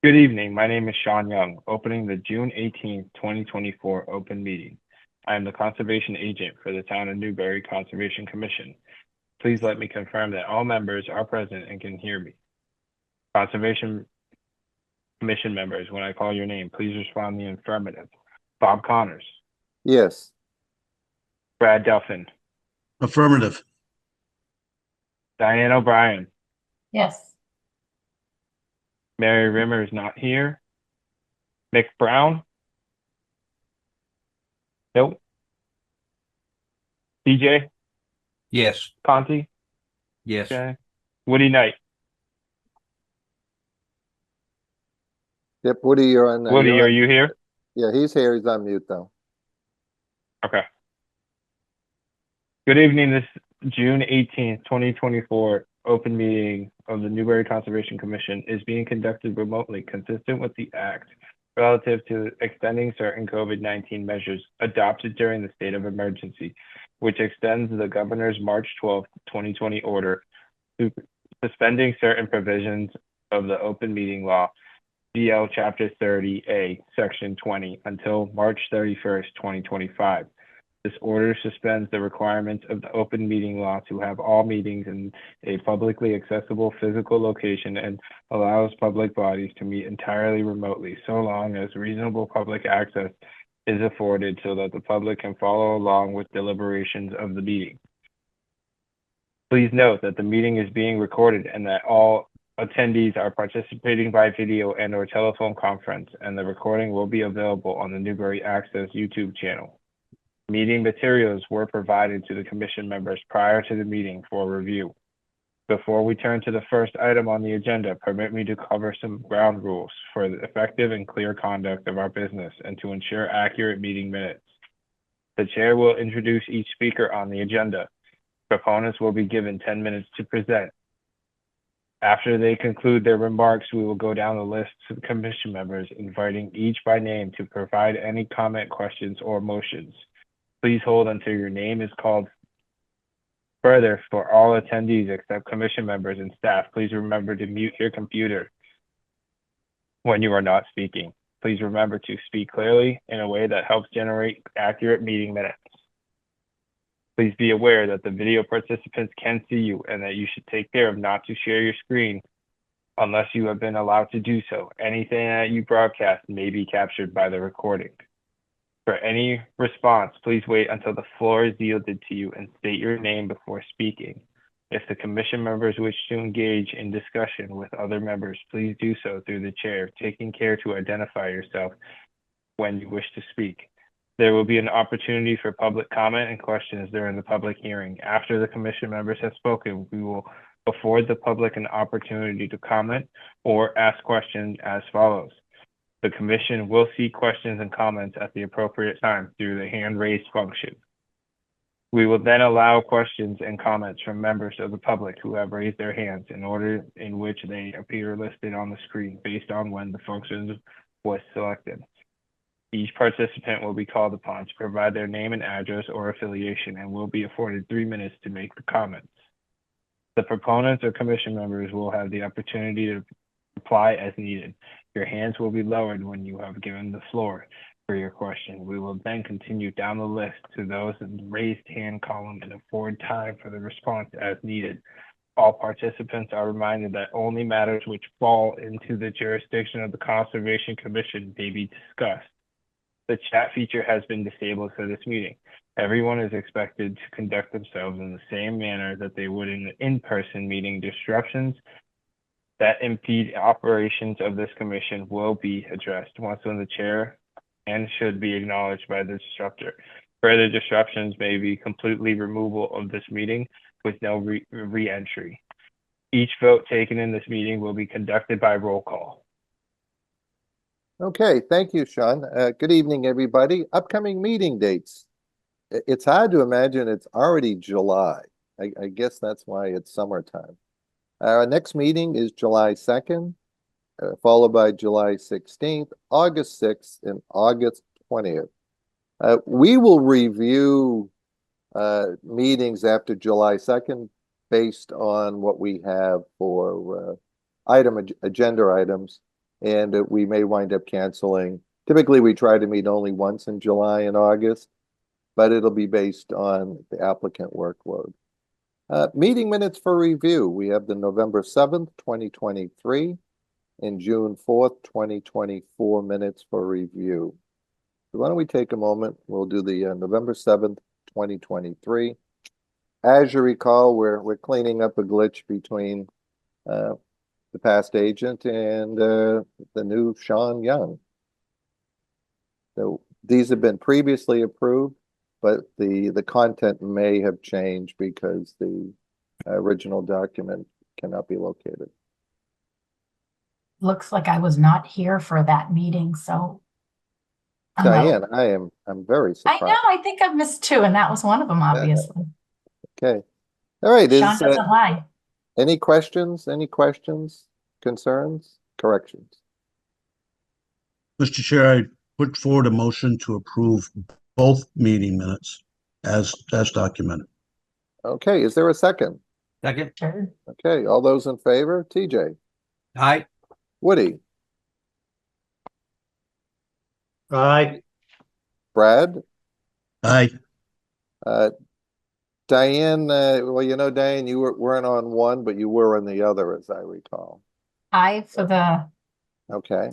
Good evening. My name is Sean Young, opening the June 18th, 2024 open meeting. I am the conservation agent for the Town of Newbury Conservation Commission. Please let me confirm that all members are present and can hear me. Conservation Commission members, when I call your name, please respond in the affirmative. Bob Connors, Yes. Brad Duffin, Affirmative. Diane O'Brien, Yes. Mary Rimmer is not here. Mick Brown? Nope. DJ Yes. Conti? Yes. Okay. Woody Knight. Yep. Woody, you're on. Woody, you're are on. you here? Yeah, he's here. He's on mute though. Okay. Good evening. This June 18th, 2024 open meeting of the Newbury Conservation Commission is being conducted remotely, consistent with the Act relative to extending certain COVID-19 measures adopted during the state of emergency, which extends the governor's March 12th, 2020 order suspending certain provisions of the open meeting law, DL Chapter 30A, Section 20, until March 31st, 2025. This order suspends the requirements of the open meeting law to have all meetings in a publicly accessible physical location and allows public bodies to meet entirely remotely, so long as reasonable public access is afforded so that the public can follow along with deliberations of the meeting. Please note that the meeting is being recorded and that all attendees are participating by video and/or telephone conference, and the recording will be available on the Newbury Access YouTube channel. Meeting materials were provided to the commission members prior to the meeting for review. Before we turn to the first item on the agenda, permit me to cover some ground rules for the effective and clear conduct of our business and to ensure accurate meeting minutes. The chair will introduce each speaker on the agenda. Proponents will be given 10 minutes to present. After they conclude their remarks, we will go down the list to the commission members, inviting each by name to provide any comment, questions, or motions. Please hold until your name is called. Further, for all attendees except commission members and staff, please remember to mute your computer when you are not speaking. Please remember to speak clearly in a way that helps generate accurate meeting minutes. Please be aware that the video participants can see you and that you should take care of not to share your screen unless you have been allowed to do so. Anything that you broadcast may be captured by the recording. For any response, please wait until the floor is yielded to you and state your name before speaking. If the commission members wish to engage in discussion with other members, please do so through the chair, taking care to identify yourself when you wish to speak. There will be an opportunity for public comment and questions during the public hearing. After the commission members have spoken, we will afford the public an opportunity to comment or ask questions as follows. The commission will see questions and comments at the appropriate time through the hand raised function. We will then allow questions and comments from members of the public who have raised their hands in order in which they appear listed on the screen based on when the function was selected. Each participant will be called upon to provide their name and address or affiliation and will be afforded 3 minutes to make the comments. The proponents or commission members will have the opportunity to reply as needed. Your hands will be lowered when you have given the floor for your question. We will then continue down the list to those in the raised hand column and afford time for the response as needed. All participants are reminded that only matters which fall into the jurisdiction of the Conservation Commission may be discussed. The chat feature has been disabled for this meeting. Everyone is expected to conduct themselves in the same manner that they would in an in-person meeting. Disruptions that impede operations of this commission will be addressed once on the chair and should be acknowledged by the disruptor. Further disruptions may be completely removal of this meeting with no re-entry. Each vote taken in this meeting will be conducted by roll call. Okay, thank you, Sean. Good evening, everybody. Upcoming meeting dates. It's hard to imagine it's already July. I guess that's why it's summertime. Our next meeting is July 2nd, followed by July 16th, August 6th, and August 20th. We will review meetings after July 2nd based on what we have for agenda items. and we may wind up canceling. Typically, we try to meet only once in July and August, but it'll be based on the applicant workload. Meeting minutes for review. We have the November 7th, 2023 and June 4th, 2024 minutes for review. So why don't we take a moment? We'll do the November 7th, 2023. As you recall, we're cleaning up a glitch between the past agent and the new Sean Young. So these have been previously approved, but the content may have changed because the original document cannot be located. Looks like I was not here for that meeting, so. Diane, I'm very I surprised. know, I think I've missed two, and that was one of them, obviously. Okay. All right. Sean doesn't lie. Any questions, concerns, corrections? Mr. Chair, I put forward a motion to approve both meeting minutes as documented. Okay, is there a second? Second. Sure. Okay, all those in favor? TJ, Aye. Woody, Aye. Brad, Aye. Diane, well, Diane, you weren't on one, but you were on the other, as I recall. I for the Okay,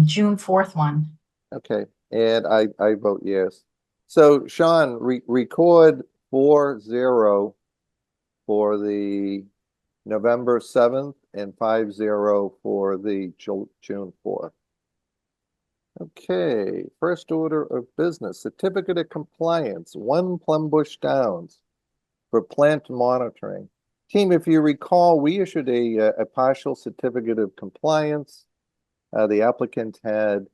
June 4th one. okay, and I vote yes. So Sean, record 4-0 for the November 7th and 5-0 for the June 4th. Okay, first order of business, certificate of compliance, 1 Plumbush Downs for plant monitoring. Team, if you recall, we issued a partial certificate of compliance. The applicant had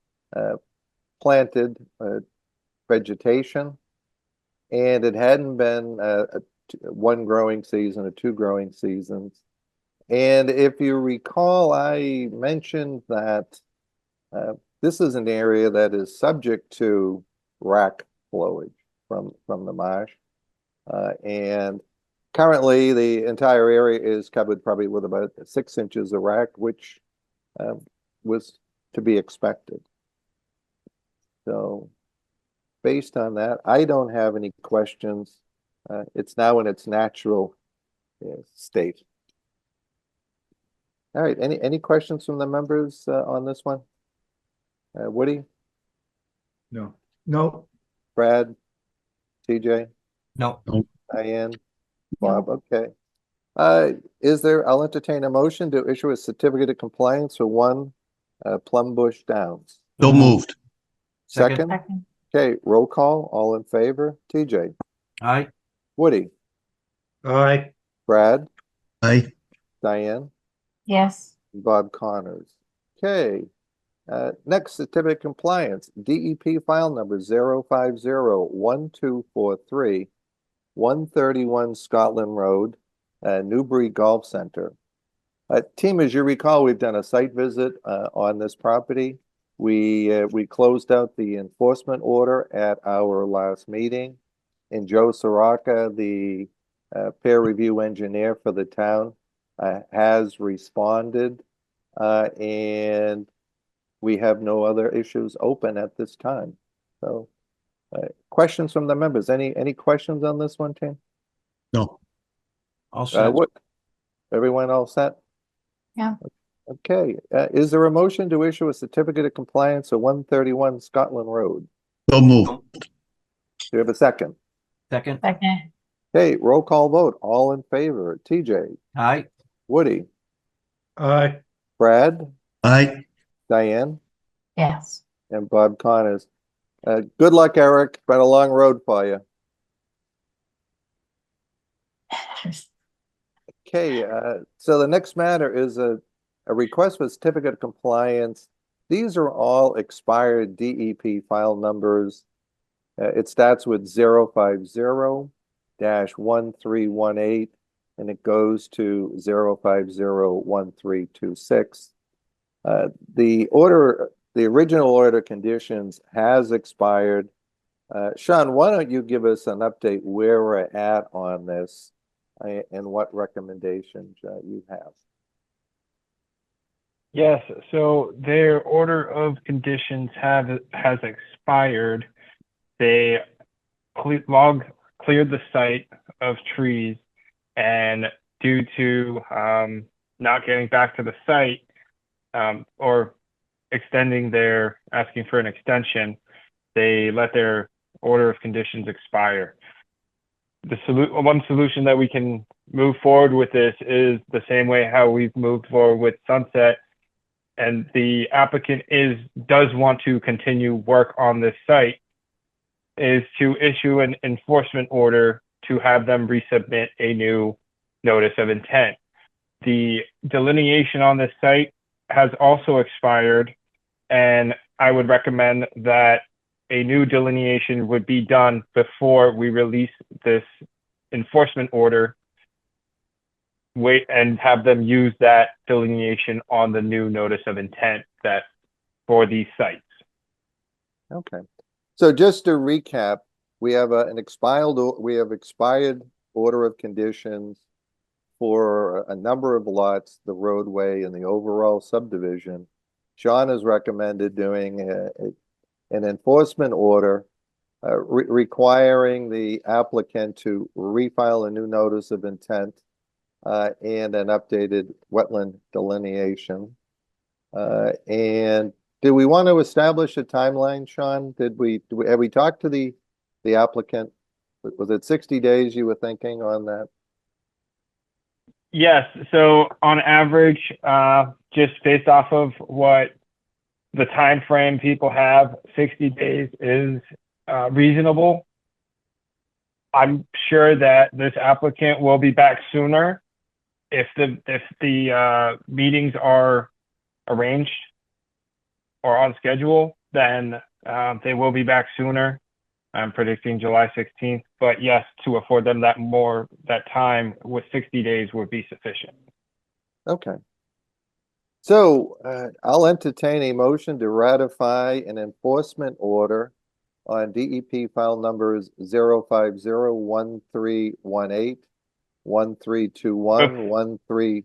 planted vegetation, and it hadn't been one growing season or 2 growing seasons. And if you recall, I mentioned that this is an area that is subject to rack flowage from the marsh. And currently the entire area is covered probably with about 6 inches of rack, which was to be expected. So based on that, I don't have any questions. It's now in its natural state. All right, any questions from the members on this one? Woody, No. No. Brad, TJ, No. Diane, Bob, okay. I'll entertain a motion to issue a certificate of compliance for 1 Plumbush Downs. So moved. Second? Second. Okay, roll call, all in favor, TJ, Aye. Woody, Aye. Brad, Aye. Diane, Yes. Bob Connors. Okay, next certificate of compliance, DEP file number 0501243, 131 Scotland Road, Newbury Golf Center. Team, as you recall, we've done a site visit on this property. We closed out the enforcement order at our last meeting, and Joe Soraka, the peer review engineer for the town, has responded, and we have no other issues open at this time. So, questions from the members? Any questions on this one, team? No. All set. What? Everyone all set? Yeah. Okay, is there a motion to issue a certificate of compliance of 131 Scotland Road? So moved. Do you have a second? Second. Second. Okay, roll call vote, all in favor, TJ, Aye. Woody, Aye. Brad, Aye. Diane, Yes. and Bob Connors. Good luck, Eric, been a long road for you. Okay, so the next matter is a request for certificate of compliance. These are all expired DEP file numbers. It starts with 050-1318, and it goes to 050-1326. The original order conditions has expired. Sean, why don't you give us an update where we're at on this and what recommendations you have? Yes, so their order of conditions has expired. They cleared the site of trees, and due to not getting back to the site or asking for an extension, they let their order of conditions expire. One solution that we can move forward with this is the same way how we've moved forward with Sunset, and the applicant does want to continue work on this site, is to issue an enforcement order to have them resubmit a new notice of intent. The delineation on this site has also expired, and I would recommend that a new delineation would be done before we release this enforcement order. Wait and have them use that delineation on the new notice of intent for these sites. Okay. So just to recap, we have expired order of conditions for a number of lots, the roadway and the overall subdivision. John has recommended doing an enforcement order requiring the applicant to refile a new notice of intent and an updated wetland delineation. And do we want to establish a timeline, Sean? Have we talked to the applicant? Was it 60 days you were thinking on that? Yes, so on average, just based off of what the time frame people have, 60 days is reasonable. I'm sure that this applicant will be back sooner if the meetings are arranged or on schedule. Then they will be back sooner. I'm predicting July 16th, but yes, to afford them that time with 60 days would be sufficient. Okay. So I'll entertain a motion to ratify an enforcement order on DEP file numbers 0501318, 1321, 13.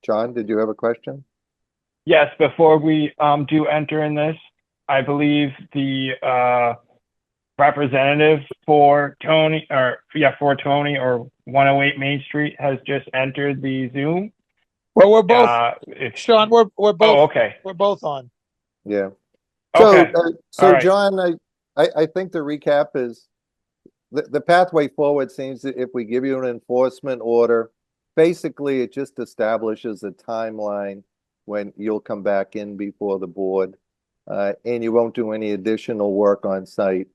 John, did you have a question? Yes, before we do enter in this, I believe the representative for Tony or 108 Main Street has just entered the Zoom. Well, we're both, Sean, we're both, Oh, okay. we're both on. Yeah. So, Okay. All right. John, I think the recap is the pathway forward seems that if we give you an enforcement order, basically it just establishes a timeline when you'll come back in before the board, and you won't do any additional work on site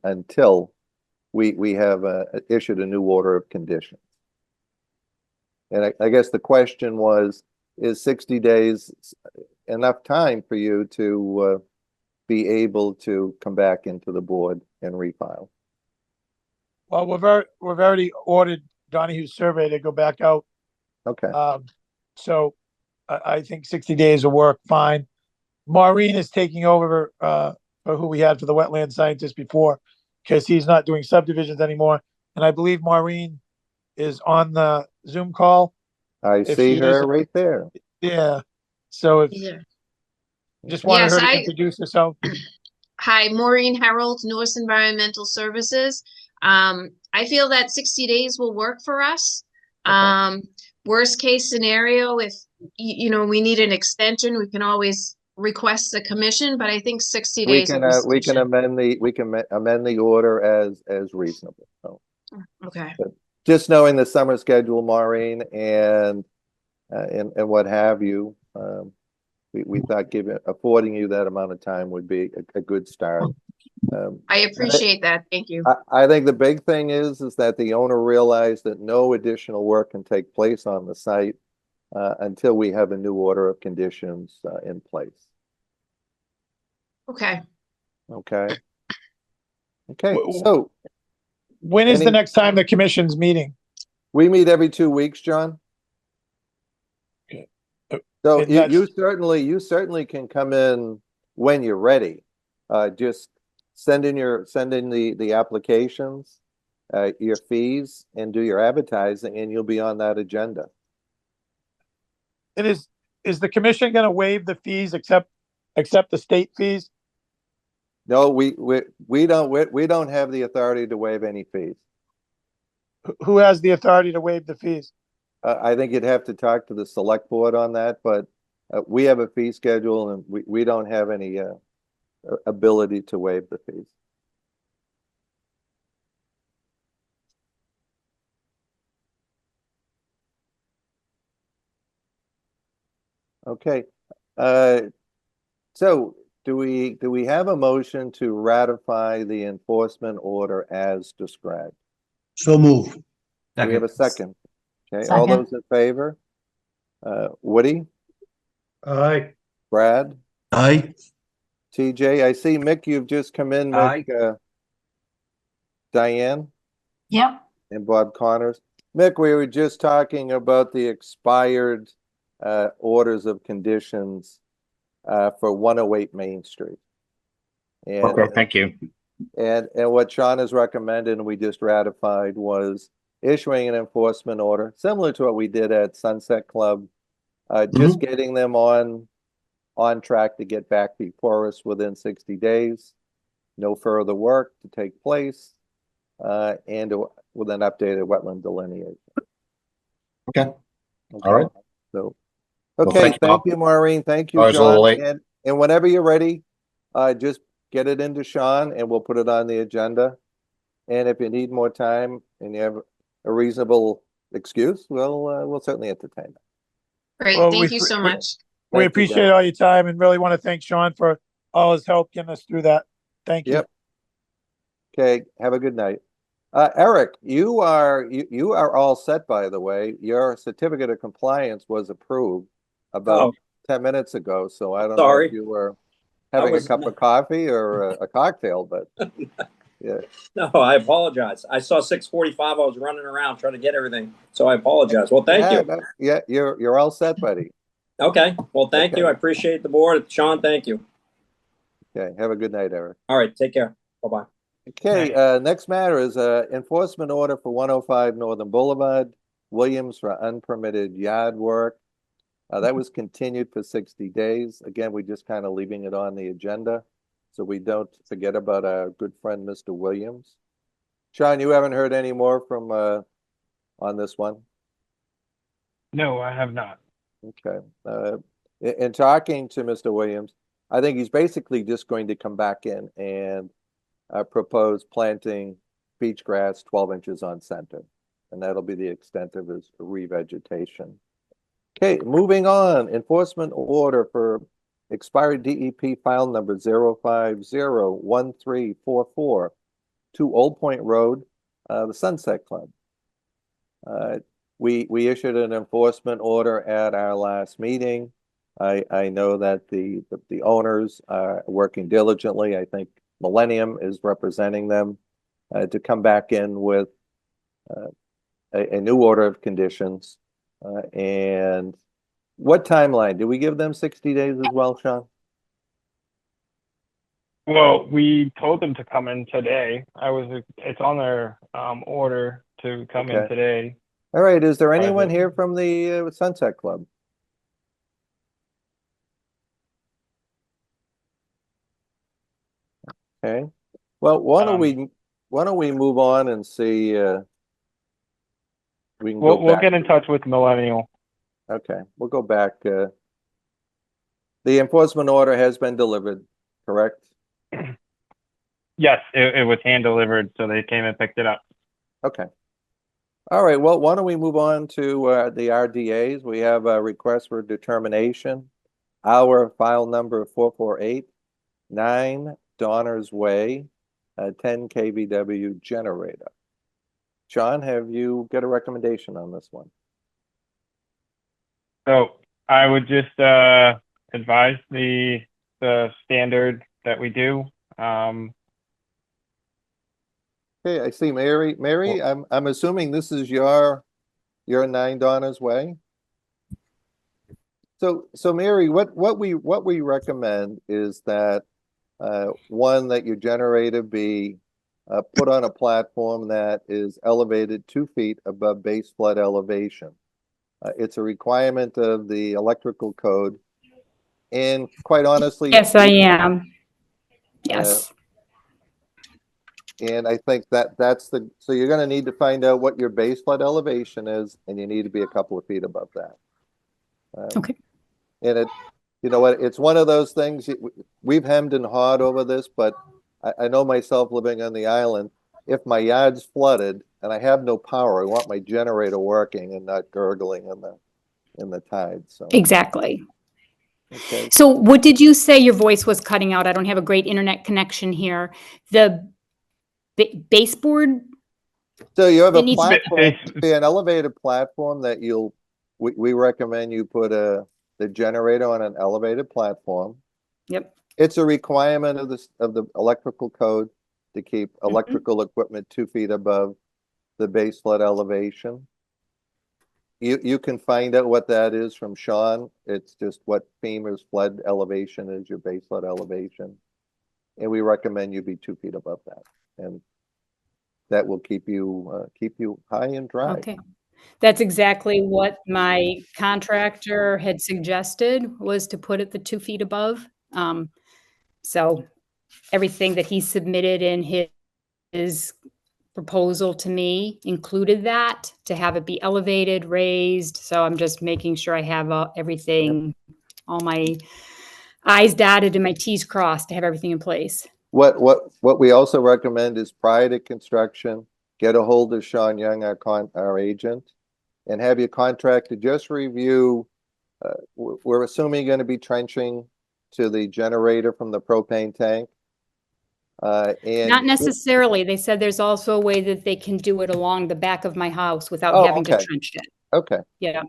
until we have issued a new order of conditions. And I guess the question was, is 60 days enough time for you to be able to come back into the board and refile? Well, we've already ordered Donahue's survey to go back out. Okay. So I think 60 days will work fine. Maureen is taking over for who we had for the wetland scientist before, because he's not doing subdivisions anymore. And I believe Maureen is on the Zoom call. I see her right there. Yeah. So just wanted Yes, her to introduce herself. Hi, Maureen Harold, Norse Environmental Services. I feel that 60 days will work for us. Okay. Worst case scenario, if we need an extension, we can always request the commission, but I think 60 days will be We can sufficient. amend the order as reasonable. So Okay. just knowing the summer schedule, Maureen, and what have you, we thought affording you that amount of time would be a good start. I appreciate that. Thank you. I think the big thing is that the owner realized that no additional work can take place on the site until we have a new order of conditions in place. Okay. Okay. Okay. So When is the Any- next time the commission's meeting? we meet every 2 weeks, John. Okay. So And you that's- certainly can come in when you're ready. Just send in the applications, your fees, and do your advertising, and you'll be on that agenda. It is is the commission gonna waive the fees except the state fees? No, we don't have the authority to waive any fees. Who has the authority to waive the fees? I think you'd have to talk to the select board on that, but we have a fee schedule and we don't have any ability to waive the fees. Okay, so do we have a motion to ratify the enforcement order as described? So move. Do we have a Second. second? Okay, all Second. those in favor? Woody, Aye. Brad, Aye. TJ, I see Mick, you've just come in, Mick. Diane Yep. and Bob Connors. Mick, we were just talking about the expired orders of conditions for 108 Main Street. And, Okay, thank you. and what Sean has recommended and we just ratified was issuing an enforcement order, similar to what we did at Sunset Club, just getting them on track to get back before us within 60 days. No further work to take place, and with an updated wetland delineation. Okay. All right. So, Well, okay, thank you, thank Bob. you, Maureen. Thank you, I was a little John. late. And whenever you're ready, just get it into Sean and we'll put it on the agenda. And if you need more time and you have a reasonable excuse, we'll certainly entertain it. Great, Well, thank you so much. We Thank you, appreciate guys. all your time and really want to thank Sean for all his help getting us through that. Thank you. Yep. Okay, have a good night. Eric, you are all set, by the way. Your certificate of compliance was approved about 10 minutes ago, so I don't know Sorry. if you were having a cup of coffee or a cocktail, but yeah. No, I apologize. I saw 6:45. I was running around trying to get everything, so I apologize. Well, thank you. No, yeah, you're all set, buddy. Okay. Well, thank you. I appreciate the board. Sean, thank you. Okay, have a good night, Eric. All right. Take care. Bye-bye. Okay, next matter is enforcement order for 105 Northern Boulevard, Williams for unpermitted yard work. That was continued for 60 days. Again, we're just kind of leaving it on the agenda so we don't forget about our good friend, Mr. Williams. Sean, you haven't heard any more from on this one? No, I have not. Okay. In talking to Mr. Williams, I think he's basically just going to come back in and propose planting beach grass 12 inches on center. And that'll be the extent of his revegetation. Okay, moving on. Enforcement order for expired DEP file number 0501344 to Old Point Road, the Sunset Club. We issued an enforcement order at our last meeting. I know that the owners are working diligently. I think Millennium is representing them to come back in with a new order of conditions. And what timeline? Do we give them 60 days as well, Sean? Well, we told them to come in today. It's on their order to come in today. All right, is there anyone here from the Sunset Club? Okay, well, why don't we move on and see we can we'll get in touch with Millennial. Okay, we'll go back. The enforcement order has been delivered, correct? Yes, it was hand delivered, so they came and picked it up. Okay. All right, well, why don't we move on to the RDAs? We have a request for determination. Our file number 448-9 Donner's Way, 10 kVW generator. John, have you got a recommendation on this one? So I would just advise the standard that we do. Okay, I see Mary. Mary, I'm assuming this is your 9 Donner's Way. So Mary, what we recommend is that one, that your generator be put on a platform that is elevated 2 feet above base flood elevation. It's a requirement of the electrical code. And quite honestly. Yes, I am. Yes. And I think that's so you're gonna need to find out what your base flood elevation is, and you need to be a couple of feet above that. Okay. And you know what, it's one of those things, we've hemmed and hawed over this, but I know myself living on the island, if my yard's flooded and I have no power, I want my generator working and not gurgling in the tide, so. Exactly. Okay. So what did you say? Your voice was cutting out. I don't have a great internet connection here. The baseboard? So you have a It needs- platform, an elevated platform that we recommend you put the generator on an elevated platform. Yep. It's a requirement of the electrical code to keep electrical equipment 2 feet above the base flood elevation. You can find out what that is from Sean. It's just what FEMA's flood elevation is, your base flood elevation. And we recommend you be 2 feet above that. And that will keep you high and dry. Okay. That's exactly what my contractor had suggested, was to put it the 2 feet above. So everything that he submitted in his proposal to me included that, to have it be elevated, raised. So I'm just making sure I have everything, all my I's dotted and my T's crossed to have everything in place. What we also recommend is prior to construction, get a hold of Sean Young, our agent, and have your contractor just review. We're assuming you're going to be trenching to the generator from the propane tank. And Not necessarily. They said there's also a way that they can do it along the back of my house without having to okay. trench it. Okay. Yeah.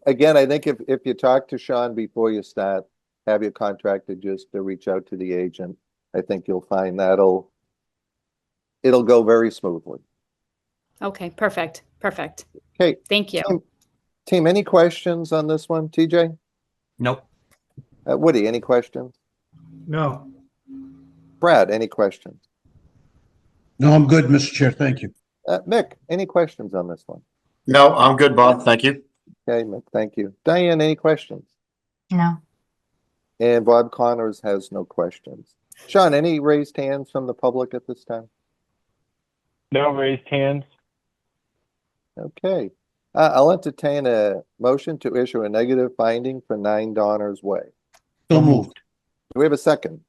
Again, I think if you talk to Sean before you start, have your contractor just to reach out to the agent. I think you'll find it'll go very smoothly. Okay, perfect. Perfect. Okay. Thank you. Team, any questions on this one? TJ? Nope. Woody, any questions? No. Brad, any questions? No, I'm good, Mr. Chair. Thank you. Mick, any questions on this one? No, I'm good, Bob. Thank you. Okay, Mick, thank you. Diane, any questions? No. And Bob Connors has no questions. Sean, any raised hands from the public at this time? No raised hands. Okay. I'll entertain a motion to issue a negative finding for 9 Donner's Way. So moved. Do we have a second?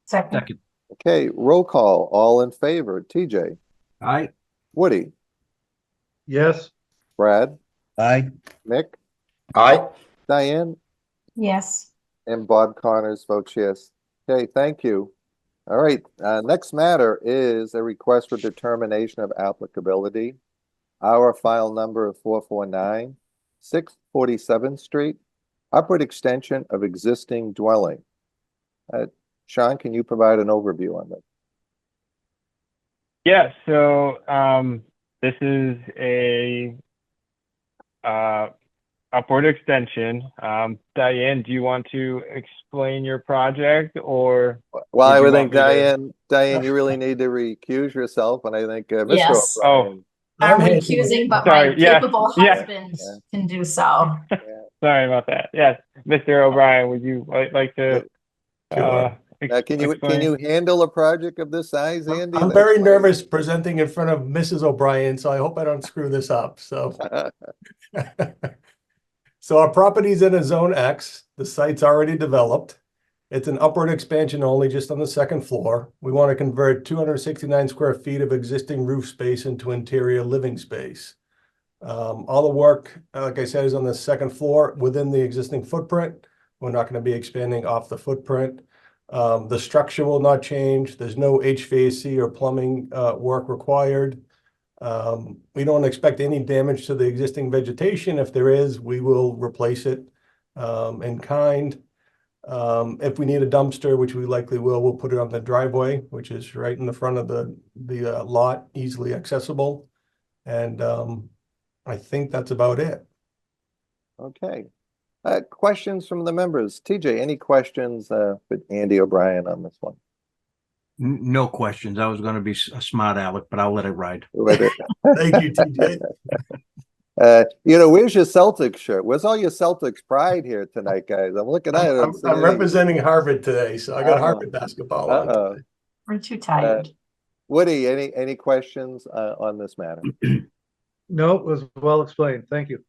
Second. Second. Okay, roll call. All in favor. TJ, Aye. Woody, Yes. Brad, Aye. Mick, Aye. Diane, Yes. and Bob Connors votes yes. Okay, thank you. All right, next matter is a request for determination of applicability. Our file number of 449, 647th Street, upward extension of existing dwelling. Sean, can you provide an overview on that? Yeah, so this is a upward extension. Diane, do you want to explain your project, or? Well, I Would you would think want me Diane, you really need to recuse yourself, and I think Mr. Yes. O'Brien. I'm I'm recusing, but Sorry, my yes, capable yes. husband can do so. Sorry about that. Yes, Mr. O'Brien, would you like to? Sure. Can you explain? handle a project of this size, Andy? I'm That's very my- nervous presenting in front of Mrs. O'Brien, so I hope I don't screw this up. So, so our property's in a zone X. The site's already developed. It's an upward expansion only, just on the second floor. We want to convert 269 square feet of existing roof space into interior living space. All the work, like I said, is on the second floor within the existing footprint. We're not going to be expanding off the footprint. The structure will not change. There's no HVAC or plumbing work required. We don't expect any damage to the existing vegetation. If there is, we will replace it in kind. If we need a dumpster, which we likely will, we'll put it on the driveway, which is right in the front of the lot, easily accessible. And I think that's about it. Okay. Questions from the members? TJ, any questions with Andy O'Brien on this one? No questions. I was going to be a smart aleck, but I'll let it ride. With it. Thank you, TJ. Where's your Celtics shirt? Where's all your Celtics pride here tonight, guys? I'm looking at it. I'm representing Harvard today, so I got Uh-oh. Harvard basketball on today. We're too tired. Woody, any questions on this matter? No, it was well explained. Thank you.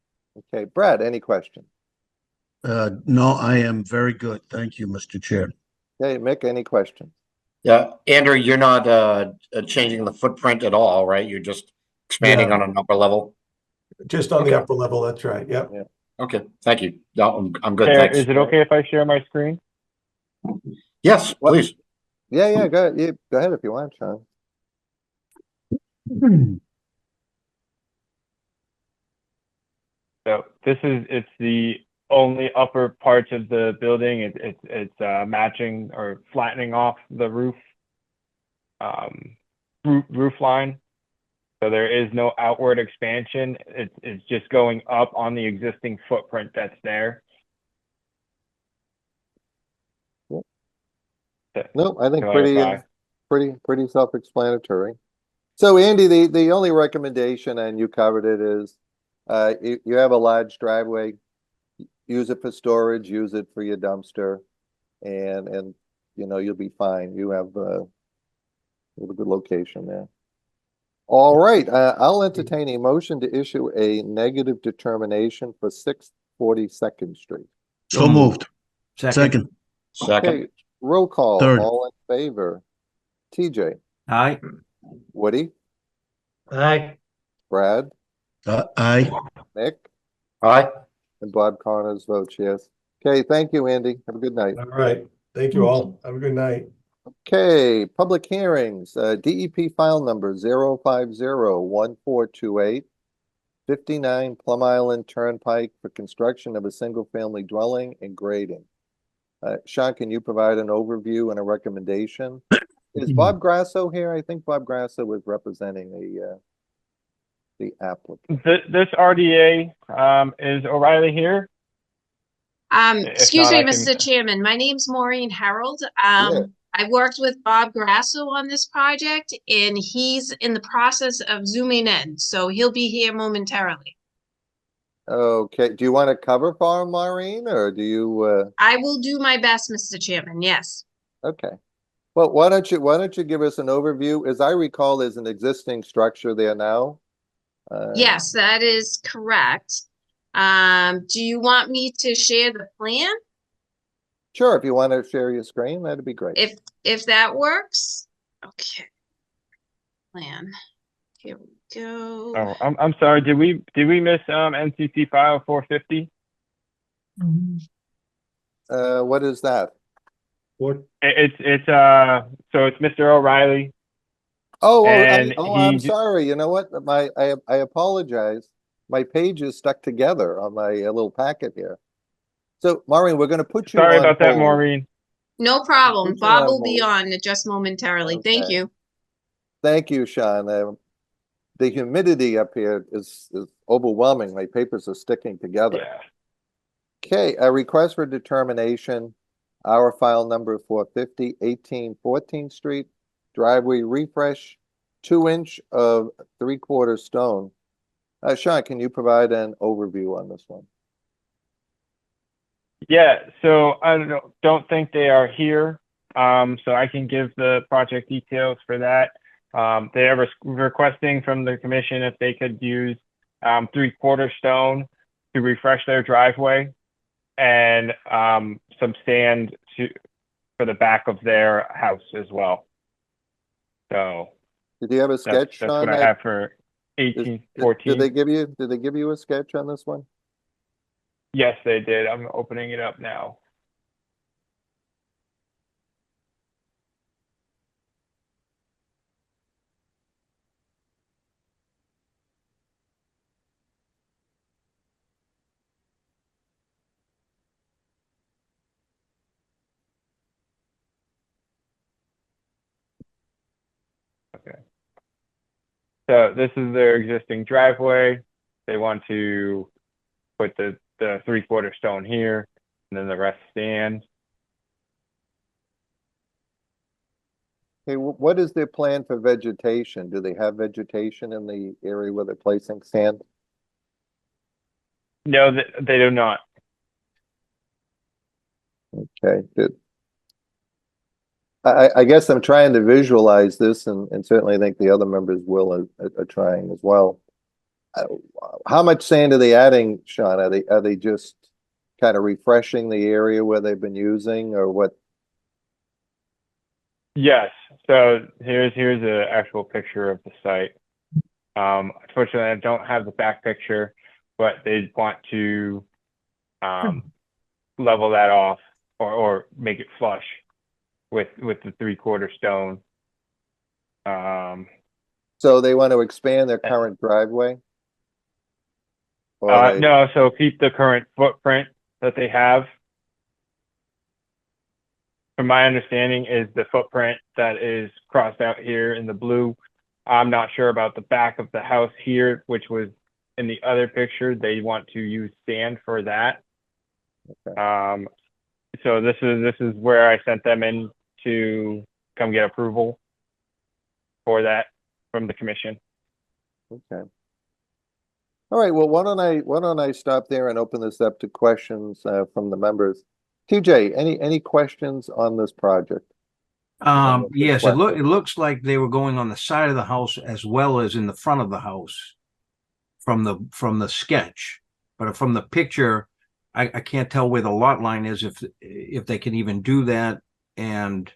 Okay, Brad, any questions? No, I am very good. Thank you, Mr. Chair. Okay, Mick, any questions? Yeah, Andrew, you're not changing the footprint at all, right? You're just expanding Yeah. on an upper level? Just on the Okay. upper level, that's right, yep. Yeah. Okay, thank you. No, I'm good, Chair, thanks. is it okay if I share my screen? Yes, please. Yeah, go ahead. Yeah, go ahead if you want, Sean. So it's the only upper parts of the building. It's matching or flattening off the roof line. So there is no outward expansion. It's just going up on the existing footprint that's there. No, I think Clarify. pretty self-explanatory. So Andy, the only recommendation, and you covered it, is you have a large driveway, use it for storage, use it for your dumpster, and you'll be fine. You have a good location there. All right, I'll entertain a motion to issue a negative determination for 642nd Street. So moved. Second. Okay, roll call. Third. All in favor. TJ, Aye. Woody, Aye. Brad, Aye. Nick, Aye. and Bob Connors votes yes. Okay, thank you, Andy. Have a good night. All right, thank you all. Have a good night. Okay, public hearings, DEP file number 0501428, 59 Plum Island Turnpike for construction of a single-family dwelling and grading. Sean, can you provide an overview and a recommendation? Is Bob Grasso here? I think Bob Grasso was representing the applicant. This RDA is O'Reilly here. Excuse not, me, I can- Mr. Chairman, my name's Maureen Harold. Yeah. I worked with Bob Grasso on this project and he's in the process of zooming in, so he'll be here momentarily. Okay, do you want to cover for him, Maureen, or do you, I will do my best, Mr. Chairman, yes. okay. Well, why don't you give us an overview? As I recall, there's an existing structure there now. Yes, that is correct. Do you want me to share the plan? Sure, if you want to share your screen, that'd be great. If that works? Okay. Plan. Here we go. Oh, I'm sorry. Did we miss NCC file 450? What is that? What? It's so it's Mr. O'Reilly. And I'm he- sorry. You know what? I apologize. My page is stuck together on my little packet here. So, Maureen, we're going to put you Sorry on about that, hold. Maureen. No problem. Put you Bob on will be hold. on just momentarily. Thank Okay. you. Thank you, Sean. The humidity up here is overwhelming. My papers are sticking together. Yeah. Okay, a request for determination, our file number 450, 18 14th Street, driveway refresh, 2-inch of 3/4 stone. Sean, can you provide an overview on this one? Yeah, so I don't think they are here. So I can give the project details for that. They are requesting from the commission if they could use 3/4 stone to refresh their driveway and some sand for the back of their house as well. So Did you have a sketch that's on what I that? have for 1814. Did they give you a sketch on this one? Yes, they did. I'm opening it up now. Okay. So this is their existing driveway. They want to put the 3/4 stone here and then the rest sand. Okay, what is their plan for vegetation? Do they have vegetation in the area where they're placing sand? No, they do not. Okay, good. I guess I'm trying to visualize this, and certainly I think the other members will are trying as well. How much sand are they adding, Sean? Are they just kind of refreshing the area where they've been using, or what? Yes. So here's an actual picture of the site. Unfortunately, I don't have the back picture, but they want to level that off or make it flush with the 3/4 stone. So they want to expand their current driveway? Or No, so keep the current footprint that they have. From my understanding is the footprint that is crossed out here in the blue. I'm not sure about the back of the house here, which was in the other picture. They want to use sand for that. Okay. So this is where I sent them in to come get approval for that from the commission. Okay. All right, well, why don't I stop there and open this up to questions from the members. TJ, any questions on this project? Yes, it looks like they were going on the side of the house as well as in the front of the house from the sketch. But from the picture, I can't tell where the lot line is, if they can even do that, and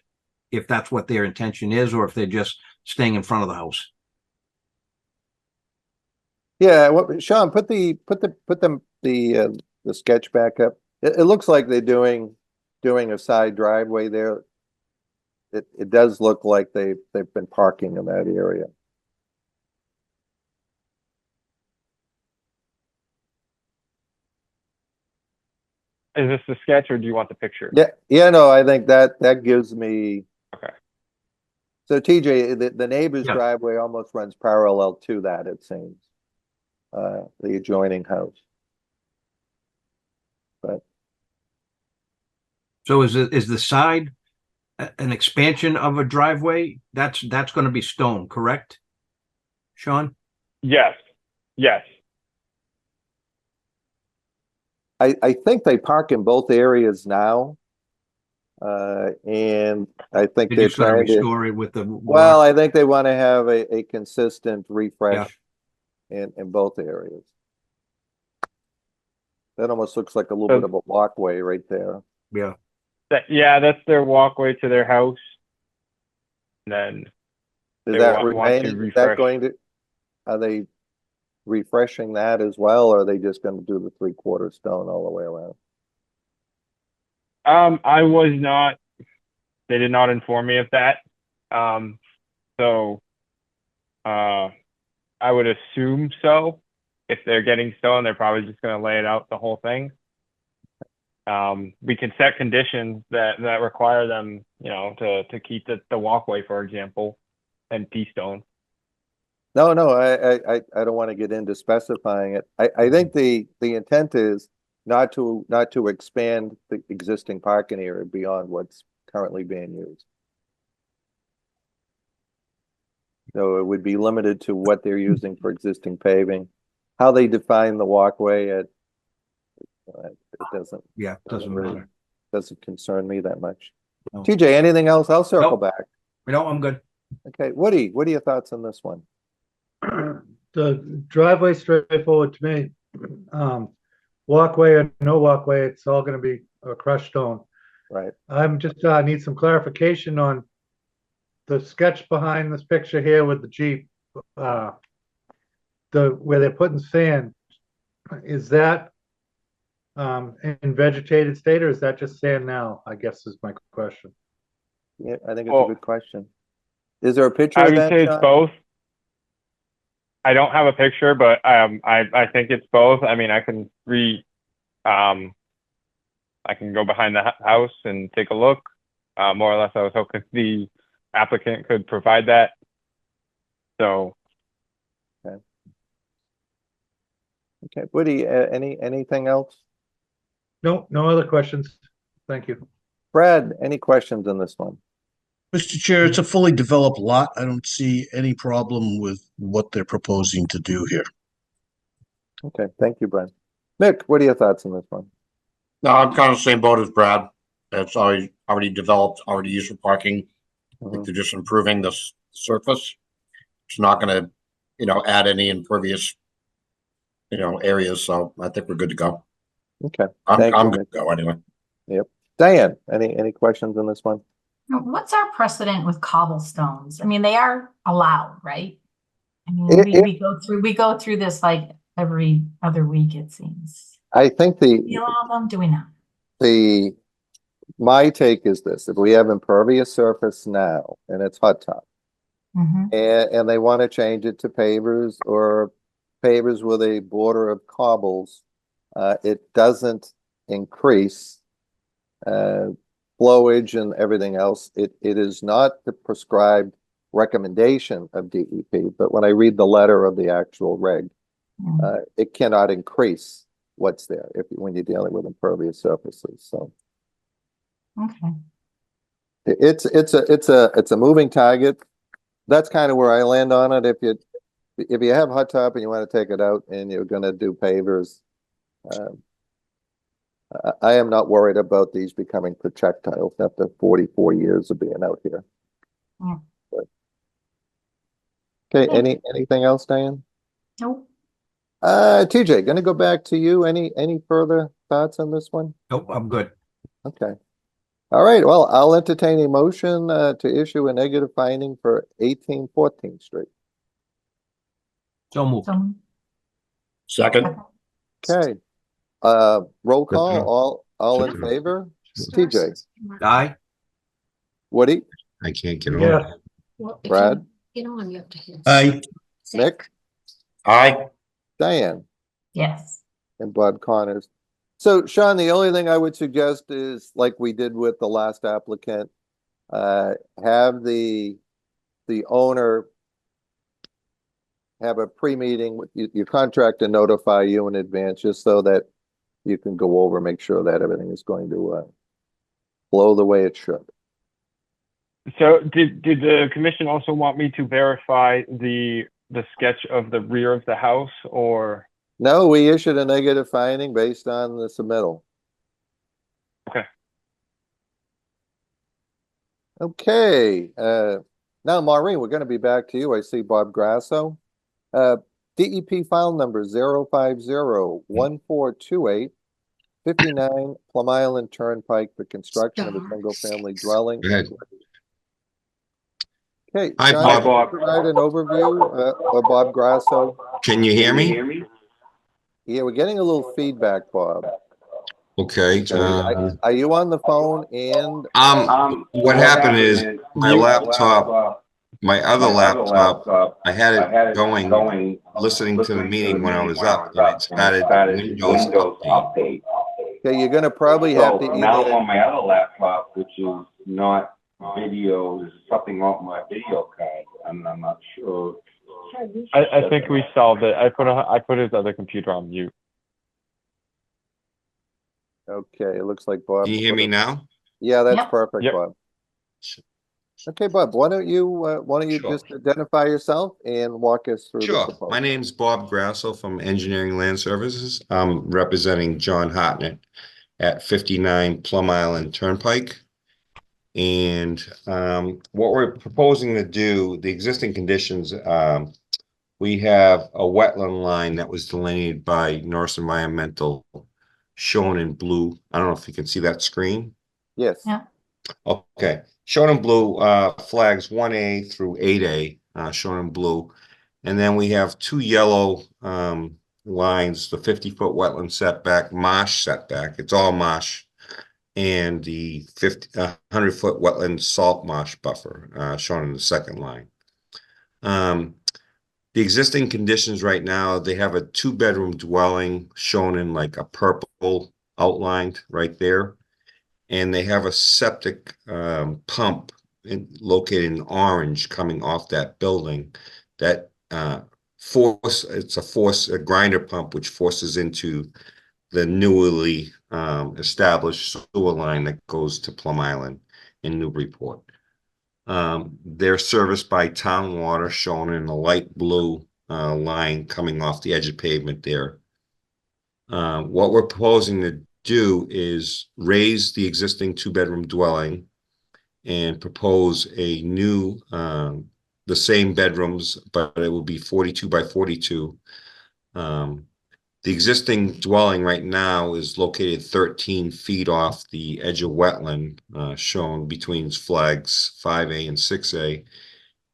if that's what their intention is, or if they're just staying in front of the house. Yeah, Sean, put the sketch back up. It looks like they're doing a side driveway there. It does look like they've been parking in that area. Is this the sketch or do you want the picture? Yeah, no, I think that gives me. Okay. So TJ, the neighbor's Yeah. driveway almost runs parallel to that, it seems. The adjoining house. But So is the side an expansion of a driveway? That's going to be stone, correct, Sean? Yes. I think they park in both areas now. And I think They're they're just going to trying to, restore it with the well, I think they want to have a consistent refresh in both areas. That almost looks like a little bit of a walkway right there. Yeah. That's their walkway to their house. And then Is they that want to remaining? Is refresh. that going to, are they refreshing that as well, or are they just going to do the 3/4 stone all the way around? I was not, they did not inform me of that. So I would assume so. If they're getting stone, they're probably just going to lay it out the whole thing. We can set conditions that require them, to keep the walkway, for example, and P-stone. No, I don't want to get into specifying it. I think the intent is not to expand the existing parking area beyond what's currently being used. So it would be limited to what they're using for existing paving. How they define the walkway, it doesn't. Yeah, doesn't matter. Doesn't concern me that much. No. TJ, anything else? I'll circle Nope. back. No, I'm good. Okay, Woody, what are your thoughts on this one? The driveway straightforward to me. Walkway or no walkway, it's all gonna be a crushed stone. Right. I'm just, need some clarification on the sketch behind this picture here with the Jeep. Where they're putting sand, is that in vegetated state, or is that just sand now, I guess is my question. Yeah, I think it's a good question. Is there a picture I of would that, say it's Sean? both. I don't have a picture, but I think it's both. I mean, I can I can go behind the house and take a look. More or less, I was hoping the applicant could provide that. So. Okay, Woody, anything else? No other questions. Thank you. Brad, any questions on this one? Mr. Chair, it's a fully developed lot. I don't see any problem with what they're proposing to do here. Okay, thank you, Brad. Nick, what are your thoughts on this one? No, I'm kind of the same boat as Brad. It's already developed, already used for parking. I think Mhm. they're just improving the surface. It's not gonna, add any impervious, areas, so I think we're good to go. Okay, I'm thank you, good Nick. to go anyway. Yep. Diane, any questions on this one? What's our precedent with cobblestones? I mean, they are allowed, right? I mean, It- we go through this like every other week, it seems. I think Do we allow them? Do we not? my take is this: if we have impervious surface now and it's hot top, Mhm. and they want to change it to pavers or pavers with a border of cobbles, it doesn't increase flowage and everything else. It is not the prescribed recommendation of DEP, but when I read the letter of the actual reg, it cannot increase what's there when you're dealing with impervious surfaces. So Okay. it's a moving target. That's kind of where I land on it. If you have hot top and you want to take it out and you're going to do pavers, I am not worried about these becoming projectiles after 44 years of being out here. Yeah. But, okay, Yeah. anything else, Diane? Nope. TJ, gonna go back to you. Any further thoughts on this one? Nope, I'm good. Okay. All right, well, I'll entertain a motion to issue a negative finding for 18 14th Street. So moved. So, Second, Okay. Roll call, all in favor? TJ, Aye. Woody, I can't get Yeah. on. Well, if Brad, you get on, you have to hit. Aye. Nick, aye. Diane, yes. and Bob Connors. So Sean, the only thing I would suggest is, like we did with the last applicant, have the owner have a pre-meeting with your contractor, notify you in advance, just so that you can go over, make sure that everything is going to flow the way it should. So did the commission also want me to verify the sketch of the rear of the house, or? No, we issued a negative finding based on the submittal. Okay. Okay, now Maureen, we're going to be back to you. I see Bob Grasso. DEP file number 0501428, 59 Plum Island Turnpike for construction of a single-family dwelling. Go ahead. Okay, Hi, Sean, Bob. provide an overview of Bob Grasso. Can you hear me? Yeah, we're getting a little feedback, Bob. Okay. Are you on the phone? And What happened is my laptop, my other laptop, I had it going, listening to the meeting when I was up, and it started Windows update. okay, you're going to probably have to either. Now I'm on my other laptop, which is not video. There's something wrong with my video card, and I'm not sure. I think we solved it. I put his other computer on mute. Okay, it looks like Bob. Can you hear me now? Yeah, that's Yep. perfect, Yep. Bob. Okay, Bob, why don't you Sure. just identify yourself and walk us through the Sure. proposal? My name's Bob Grasso from Engineering Land Services. I'm representing John Hartnett at 59 Plum Island Turnpike. And what we're proposing to do, the existing conditions, we have a wetland line that was delineated by Norris Environmental, shown in blue. I don't know if you can see that screen. Yes. Yeah. Okay, shown in blue, flags 1A through 8A, shown in blue. And then we have two yellow lines, the 50-foot wetland setback, marsh setback, it's all marsh, and the 100-foot wetland salt marsh buffer, shown in the second line. The existing conditions right now, they have a 2-bedroom dwelling shown in like a purple outlined right there. And they have a septic pump located in orange coming off that building that it's a grinder pump which forces into the newly established sewer line that goes to Plum Island in Newburyport. They're serviced by town water, shown in a light blue line coming off the edge of pavement there. What we're proposing to do is raise the existing 2-bedroom dwelling and propose a new, the same bedrooms, but it will be 42 by 42. The existing dwelling right now is located 13 feet off the edge of wetland, shown between flags 5A and 6A.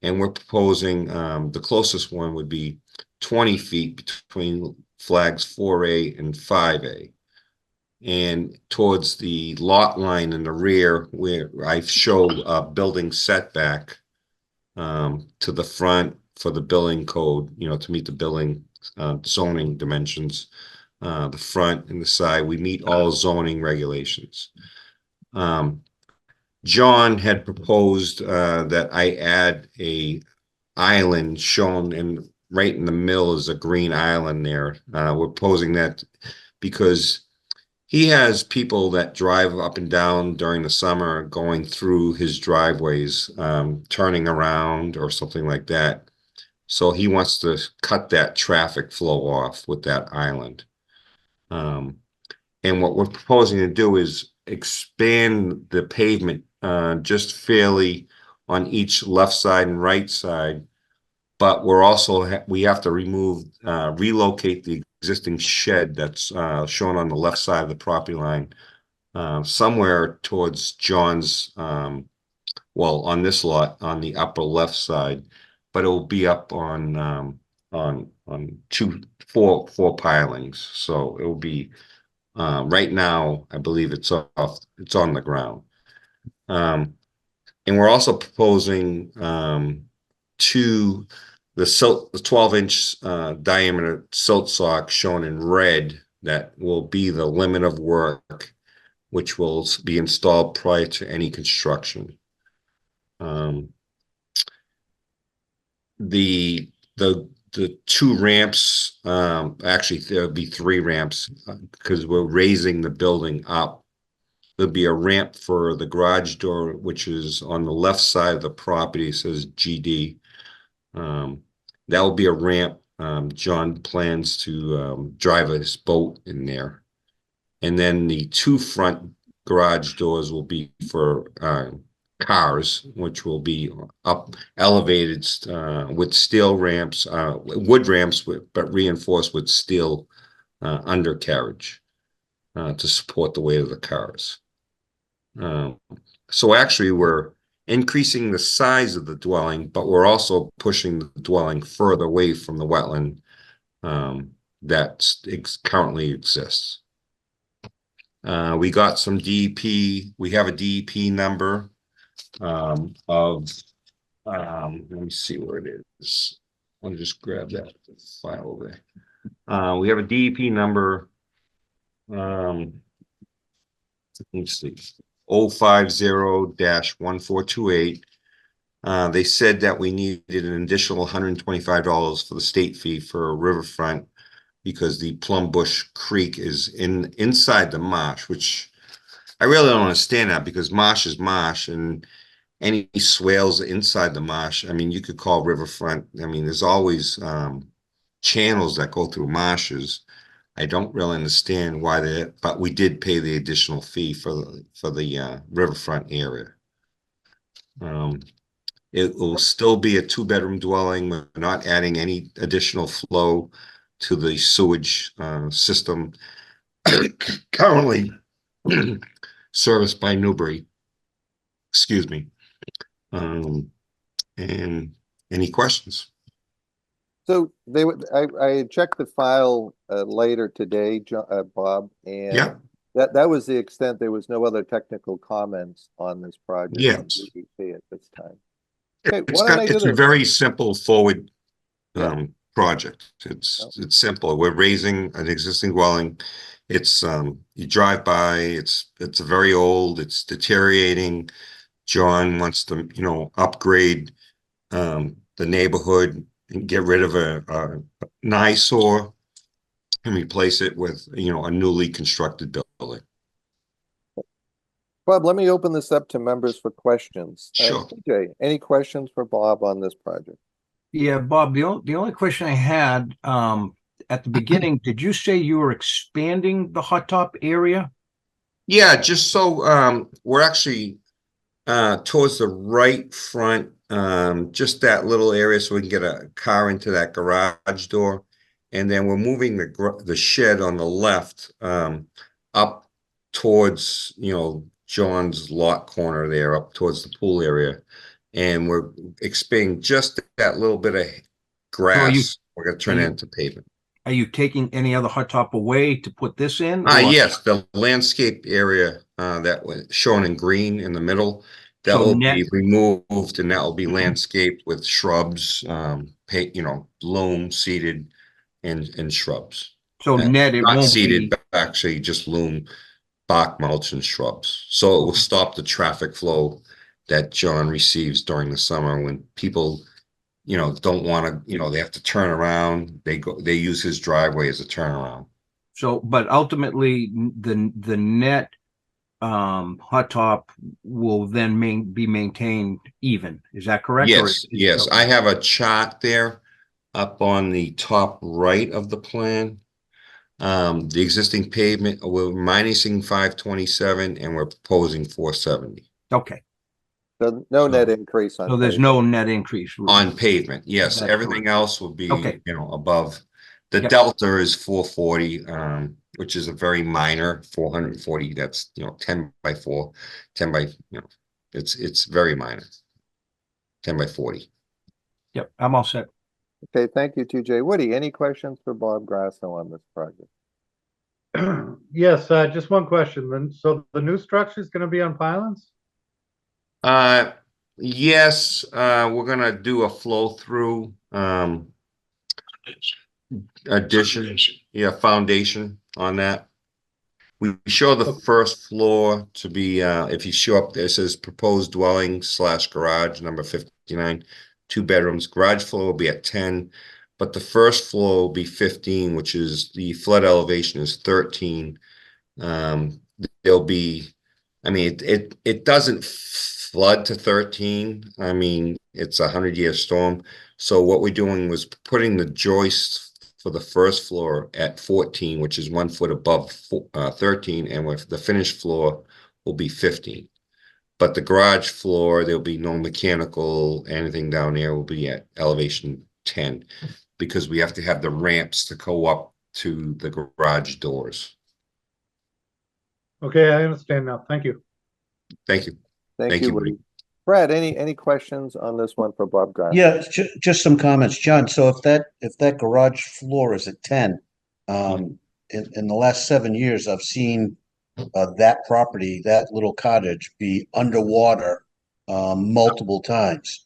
And we're proposing, the closest one would be 20 feet between flags 4A and 5A. And towards the lot line in the rear, where I show a building setback to the front for the building code, to meet the building zoning dimensions, the front and the side, we meet all zoning regulations. John had proposed that I add a island shown in right in the middle is a green island there. We're proposing that because he has people that drive up and down during the summer going through his driveways, turning around or something like that. So he wants to cut that traffic flow off with that island. And what we're proposing to do is expand the pavement just fairly on each left side and right side. But we're also, we have to relocate the existing shed that's shown on the left side of the property line, somewhere towards John's, well, on this lot, on the upper left side, but it will be up on four pilings. So it will be, right now, I believe it's on the ground. And we're also proposing the 12-inch diameter silt sock shown in red that will be the limit of work, which will be installed prior to any construction. The 2 ramps, actually there'll be 3 ramps because we're raising the building up. There'll be a ramp for the garage door, which is on the left side of the property. It says GD. That will be a ramp. John plans to drive his boat in there. And then the 2 front garage doors will be for cars, which will be up elevated with steel ramps, wood ramps, but reinforced with steel undercarriage to support the weight of the cars. So actually we're increasing the size of the dwelling, but we're also pushing the dwelling further away from the wetland that currently exists. We got some DEP. We have a DEP number of, let me see where it is. Let me just grab that file over there. We have a DEP number, let me see, 050-1428. They said that we needed an additional $125 for the state fee for riverfront because the Plum Bush Creek is inside the marsh, which I really don't understand that because marsh is marsh and any swales inside the marsh, I mean, you could call riverfront. I mean, there's always channels that go through marshes. I don't really understand why but we did pay the additional fee for the riverfront area. It will still be a 2-bedroom dwelling. We're not adding any additional flow to the sewage system currently serviced by Newbury. Excuse me. And any questions? So I checked the file later today, Bob, and yeah, that was the extent. There was no other technical comments on this project. Yes, at this time. Okay, it's a very simple forward project. Oh. It's simple. We're raising an existing dwelling. It's you drive by. It's very old. It's deteriorating. John wants to upgrade the neighborhood and get rid of an eyesore and replace it with a newly constructed building. Bob, let me open this up to members for questions. Sure. TJ, any questions for Bob on this project? Yeah, Bob, the only question I had, at the beginning, did you say you were expanding the hot top area? Yeah, just so, we're actually, towards the right front, just that little area so we can get a car into that garage door. And then we're moving the shed on the left, up towards, John's lot corner there, up towards the pool area. And we're expanding just that little bit of grass. We're gonna turn it into pavement. Are you taking any other hot top away to put this in? Yes, the landscape area, that was shown in green in the middle, that will be removed, and that will be landscaped with shrubs, loam seeded and shrubs. So net, it Not won't seeded, be. but actually just loam, bark mulch and shrubs. So it will stop the traffic flow that John receives during the summer when people, don't want to, they have to turn around. They use his driveway as a turnaround. So, but ultimately, the net hot top will then be maintained even. Is that correct? Yes. I have a chart there up on the top right of the plan. The existing pavement, we're minusing 527 and we're proposing 470. Okay. So no net increase on. So there's no net increase on pavement. Yes, That's everything correct. else will be, Okay. Above. The delta is 440, which is a very minor 440. That's 10 by 4, 10 by it's very minor. 10 by 40. Yep, I'm all set. Okay, thank you, TJ. Woody, any questions for Bob Grasso on this project? Yes, just one question. Then, so the new structure is going to be on pylons? Yes, we're gonna do a flow through addition, foundation on that. We show the first floor to be if you show up there, it says proposed dwelling / garage number 59, 2 bedrooms. Garage floor will be at 10, but the first floor will be 15, which is the flood elevation is 13. There'll be, it doesn't flood to 13. It's a 100-year storm. So what we're doing was putting the joists for the first floor at 14, which is 1 foot above 13, and with the finished floor will be 15. But the garage floor, there'll be no mechanical, anything down there will be at elevation 10, because we have to have the ramps to go up to the garage doors. Okay, I understand now. Thank you. Thank you. Thank you, Woody. Brad, any questions on this one for Bob Grasso? Yeah, just some comments, John. So if that garage floor is at 10, in the last 7 years, I've seen that property, that little cottage, be underwater multiple times,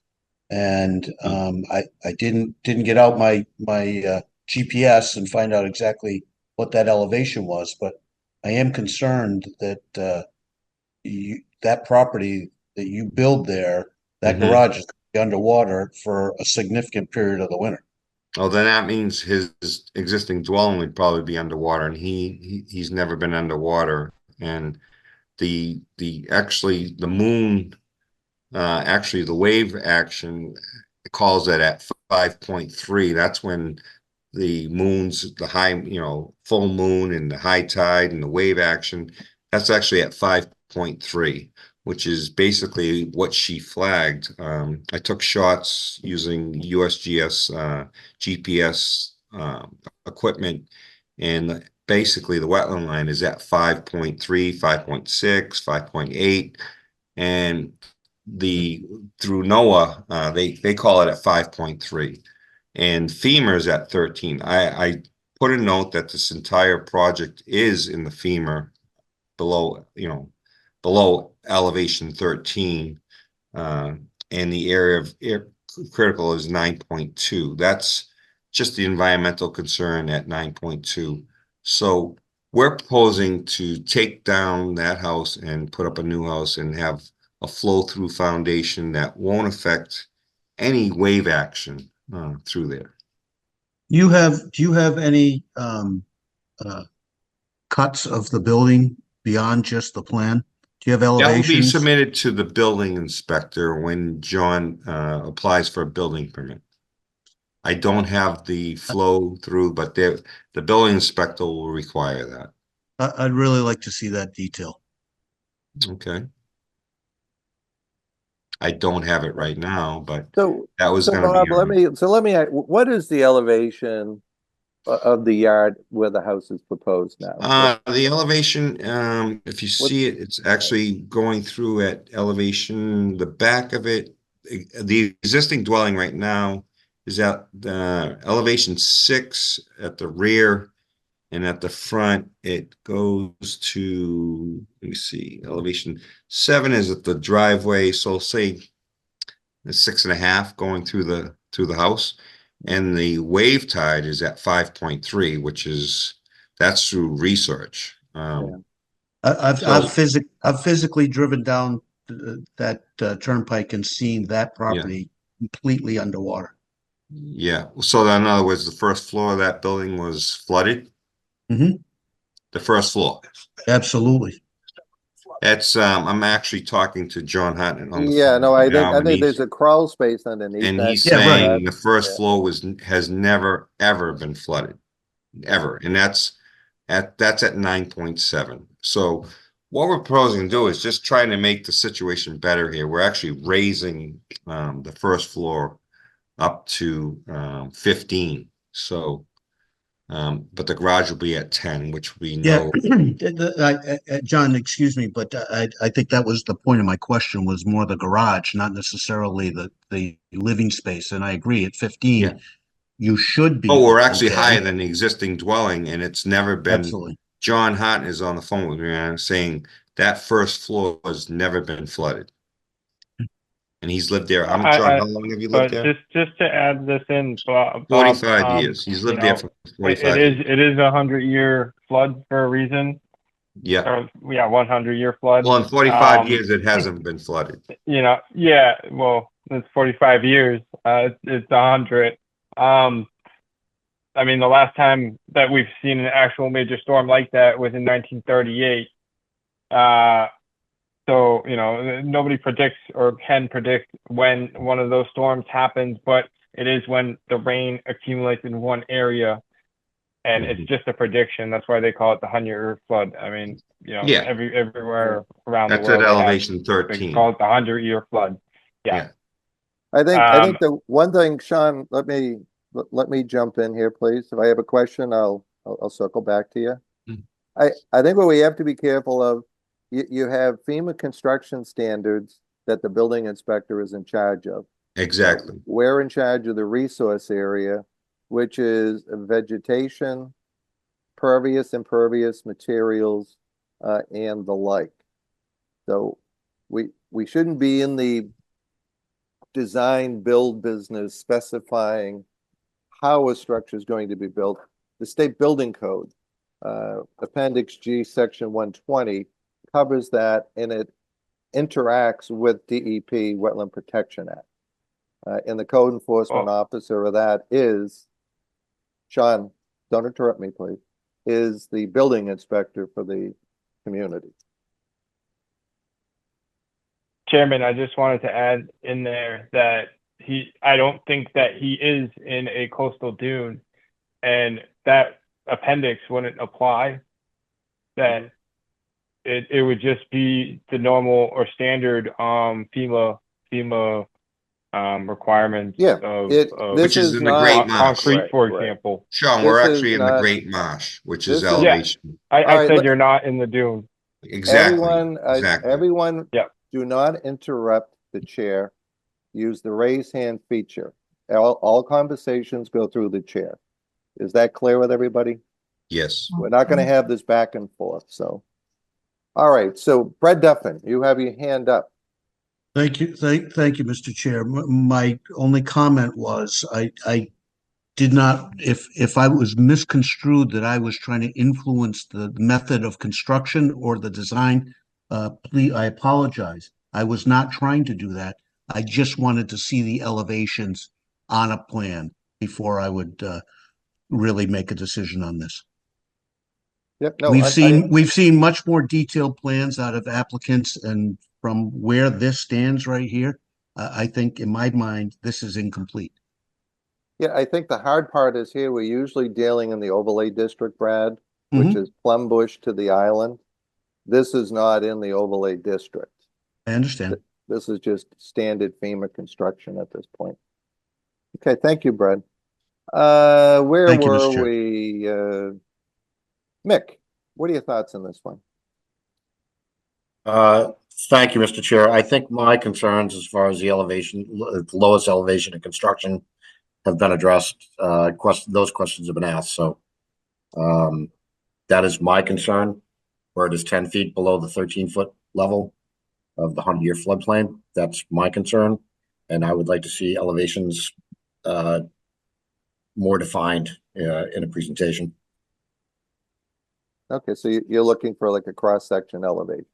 and I didn't get out my GPS and find out exactly what that elevation was, but I am concerned that that property that you build there, that garage is going to be underwater for a significant period of the winter. Oh, then that means his existing dwelling would probably be underwater, and he's never been underwater. And the moon, actually the wave action calls that at 5.3. That's when the moon's the high, full moon and the high tide and the wave action. That's actually at 5.3. Which is basically what she flagged. I took shots using USGS GPS equipment, and basically the wetland line is at 5.3, 5.6, 5.8, and through NOAA they call it at 5.3, and FEMA is at 13. I put a note that this entire project is in the FEMA below elevation 13, and the area of critical is 9.2. That's just the environmental concern at 9.2. So we're proposing to take down that house and put up a new house and have a flow-through foundation that won't affect any wave action through there. Do you have any cuts of the building beyond just the plan? Do you have elevations? That will be submitted to the building inspector when John applies for a building permit. I don't have the flow through, but the building inspector will require that. I'd really like to see that detail. Okay. I don't have it right now, but So, that was so gonna Bob, be. let me, what is the elevation of the yard where the house is proposed now? The elevation, if you see it, it's actually going through at elevation, the back of it. The existing dwelling right now is at elevation 6 at the rear, and at the front it goes to, let me see, elevation 7 is at the driveway, so say the 6.5 going through the house, and the wave tide is at 5.3, which is, that's through research. I've physically driven down that turnpike and seen that property completely underwater. Yeah, so in other words, the first floor of that building was flooded. Mm-hmm. The first floor. Absolutely. It's I'm actually talking to John Hutton on the Yeah, phone no, right I now, and think there's a crawl space underneath and that. he's Yeah, right. saying the first floor has never ever been flooded, ever, and that's at 9.7. So what we're proposing to do is just trying to make the situation better here. We're actually raising the first floor up to 15. So but the garage will be at 10, which we know. John, excuse me, but I think that was the point of my question, was more the garage, not necessarily the living space. And I agree, at 15, Yeah. you should be. Oh, we're actually okay. higher than the existing dwelling, and it's never been. Absolutely. John Houghton is on the phone with me saying that first floor has never been flooded. And he's lived there. John, how long have you lived there? Just to add this in, Bob, 45 years. He's lived there for 45 years. It is a 100-year flood for a reason. Yeah. Or, 100-year flood. Well, in 45 years, it hasn't been flooded. Yeah. Well, it's 45 years. It's 100. I mean, the last time that we've seen an actual major storm like that was in 1938. So, nobody predicts or can predict when one of those storms happens, but it is when the rain accumulates in one area, and it's just a prediction. That's why they call it the 100-year flood. I mean, everywhere around the world. That's at elevation 13. They call it the 100-year flood. Yeah. I think the one thing, Sean, let me jump in here, please. If I have a question, I'll circle back to you. I think what we have to be careful of, you have FEMA construction standards that the building inspector is in charge of. Exactly. We're in charge of the resource area, which is vegetation, pervious, impervious materials, and the like. So we shouldn't be in the design build business specifying how a structure is going to be built. The state building code, Appendix G, Section 120, covers that, and it interacts with DEP, Wetland Protection Act. And the code enforcement officer of that is, Sean, don't interrupt me, please, is the building inspector for the community. Chairman, I just wanted to add in there that I don't think that he is in a coastal dune, and that appendix wouldn't apply. Then it would just be the normal or standard FEMA requirements which is in the Great Marsh. Concrete, for example. Sean, we're actually in the Great Marsh, which is elevation. I said you're not in the dune. Exactly. Everyone, do not interrupt the chair. Use the raise hand feature. All conversations go through the chair. Is that clear with everybody? Yes. We're not going to have this back and forth. So, all right. So, Brett Duffin, you have your hand up. Thank you. Thank you, Mr. Chair. My only comment was I did not, if I was misconstrued that I was trying to influence the method of construction or the design, please, I apologize. I was not trying to do that. I just wanted to see the elevations on a plan before I would really make a decision on this. Yep, no, we've seen much more detailed plans out of applicants, and from where this stands right here, I think in my mind this is incomplete. Yeah, I think the hard part is here, we're usually dealing in the overlay district, Brad, which is Plum Bush to the island. This is not in the overlay district. I understand. This is just standard FEMA construction at this point. Okay, thank you, Brad. Where Thank you, were Mr. Chair. we? Mick, what are your thoughts on this one? Thank you, Mr. Chair. I think my concerns as far as the elevation, lowest elevation in construction have been addressed. Those questions have been asked, so that is my concern, where it is 10 feet below the 13-foot level of the 100-year floodplain. That's my concern, and I would like to see elevations more defined in a presentation. Okay, so you're looking for like a cross-section elevation.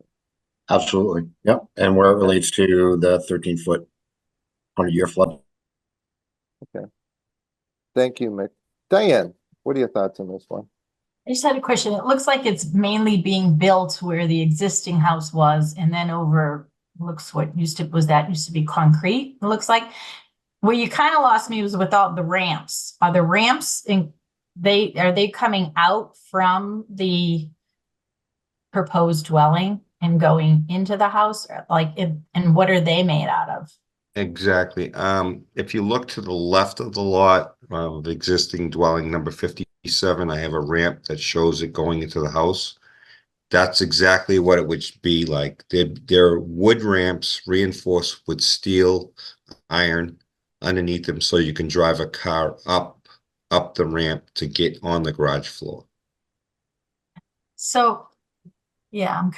Absolutely, yep, and where it relates to the 13-foot 100-year flood. Okay. Thank you, Mick. Diane, what are your thoughts on this one? I just had a question. It looks like it's mainly being built where the existing house was, and then over looks what used to be concrete. It looks like where you kind of lost me was without the ramps. Are the ramps are they coming out from the proposed dwelling and going into the house? And what are they made out of? Exactly. If you look to the left of the lot of the existing dwelling number 57, I have a ramp that shows it going into the house. That's exactly what it would be like. They're wood ramps reinforced with steel, iron underneath them, so you can drive a car up the ramp to get on the garage floor. So, yeah,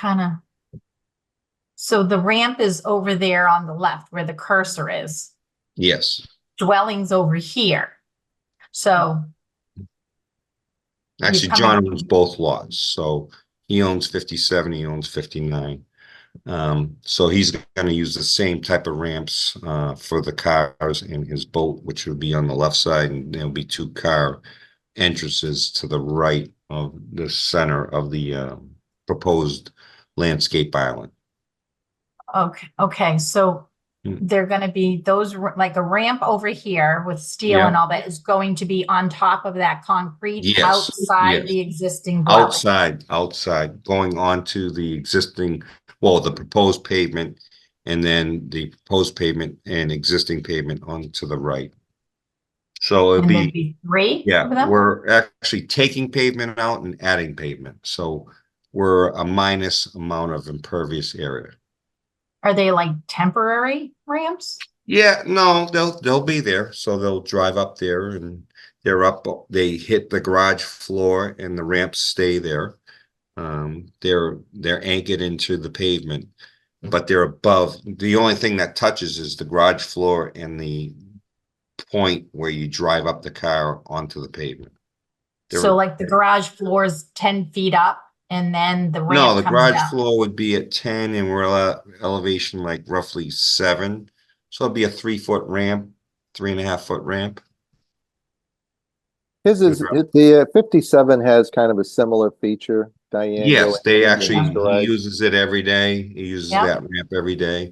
so the ramp is over there on the left where the cursor is. Yes. Dwelling's over here. So. Actually, John owns both lots. So he owns 57, he owns 59. So he's going to use the same type of ramps for the cars in his boat, which would be on the left side, and there'll be 2 car entrances to the right of the center of the proposed landscape island. Okay. So they're going to be those like a ramp over here with steel and all that is going to be on top of that concrete outside the existing dwelling. Outside, going onto the existing, the proposed pavement, and then the proposed pavement and existing pavement onto the right. So it'd be 3. Yeah, we're actually taking pavement out and adding pavement. So we're a minus amount of impervious area. Are they like temporary ramps? Yeah, no, they'll be there. So they'll drive up there and they're up, they hit the garage floor and the ramps stay there. They're anchored into the pavement, but they're above. The only thing that touches is the garage floor and the point where you drive up the car onto the pavement. So like the garage floor is 10 feet up and then the ramp No, the comes garage down. floor would be at 10 and we're at elevation like roughly 7. So it'd be a 3-foot ramp, 3.5-foot ramp. The 57 has kind of a similar feature, Diane. Yes, he he uses it every day. He uses that ramp every day.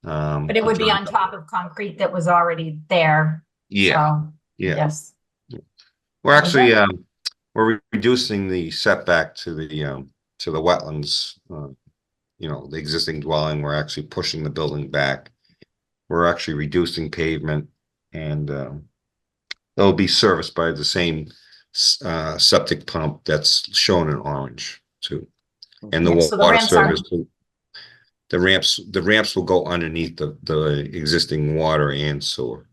But it would be on top of concrete that was already there. Yeah. So, yes. We're actually we're reducing the setback to the wetlands. The existing dwelling. We're actually pushing the building back. We're actually reducing pavement, and they'll be serviced by the same septic pump that's shown in orange too, and the water service. The ramps will go underneath the existing water and sewer.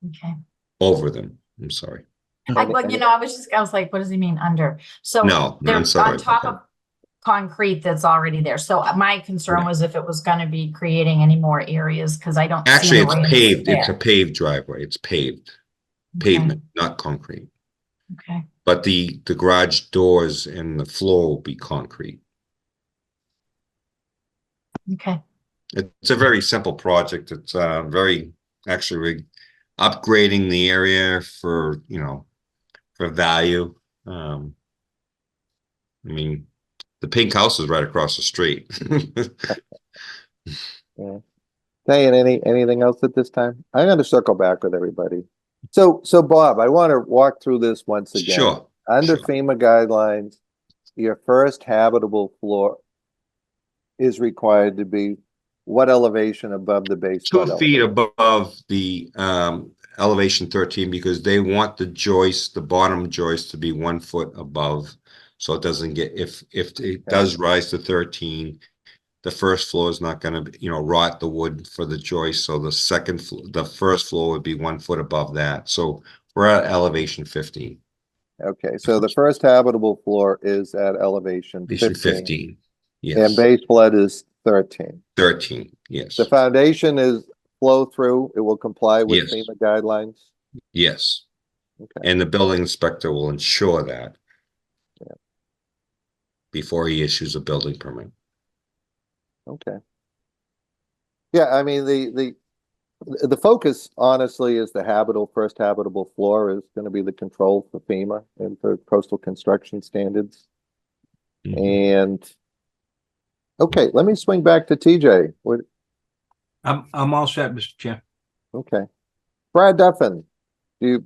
Okay. Over them. I'm sorry. I was like, what does he mean under? So no, they're I'm sorry. on top of concrete that's already there. So my concern was if it was going to be creating any more areas, because I don't Actually, see it's paved. It's a paved driveway. It's paved. Pavement, not concrete. Okay. But the garage doors and the floor will be concrete. Okay. It's a very simple project. It's very actually upgrading the area for for value. I mean, the pink house is right across the street. Yeah. Diane, anything else at this time? I'm gonna circle back with everybody. So Bob, I want to walk through this once again. Sure. Under sure. FEMA guidelines, your first habitable floor is required to be what elevation above the base? 2 feet above the elevation 13, because they want the joist, the bottom joist, to be 1 foot above, so it doesn't get, if it does rise to 13, the first floor is not going to, rot the wood for the joist. So the first floor would be 1 foot above that. So we're at elevation 15. Okay, so the first habitable floor is at elevation 15. Yes. And base flood is 13. 13. Yes. The foundation is flow through. It will comply with Yes. FEMA guidelines. Yes. Okay. And the building inspector will ensure that before he issues a building permit. Okay. Yeah, I mean, the focus honestly is the first habitable floor is going to be the control for FEMA and for coastal construction standards. And okay, let me swing back to TJ. I'm all set, Mr. Chair. Okay. Brad Duffin, you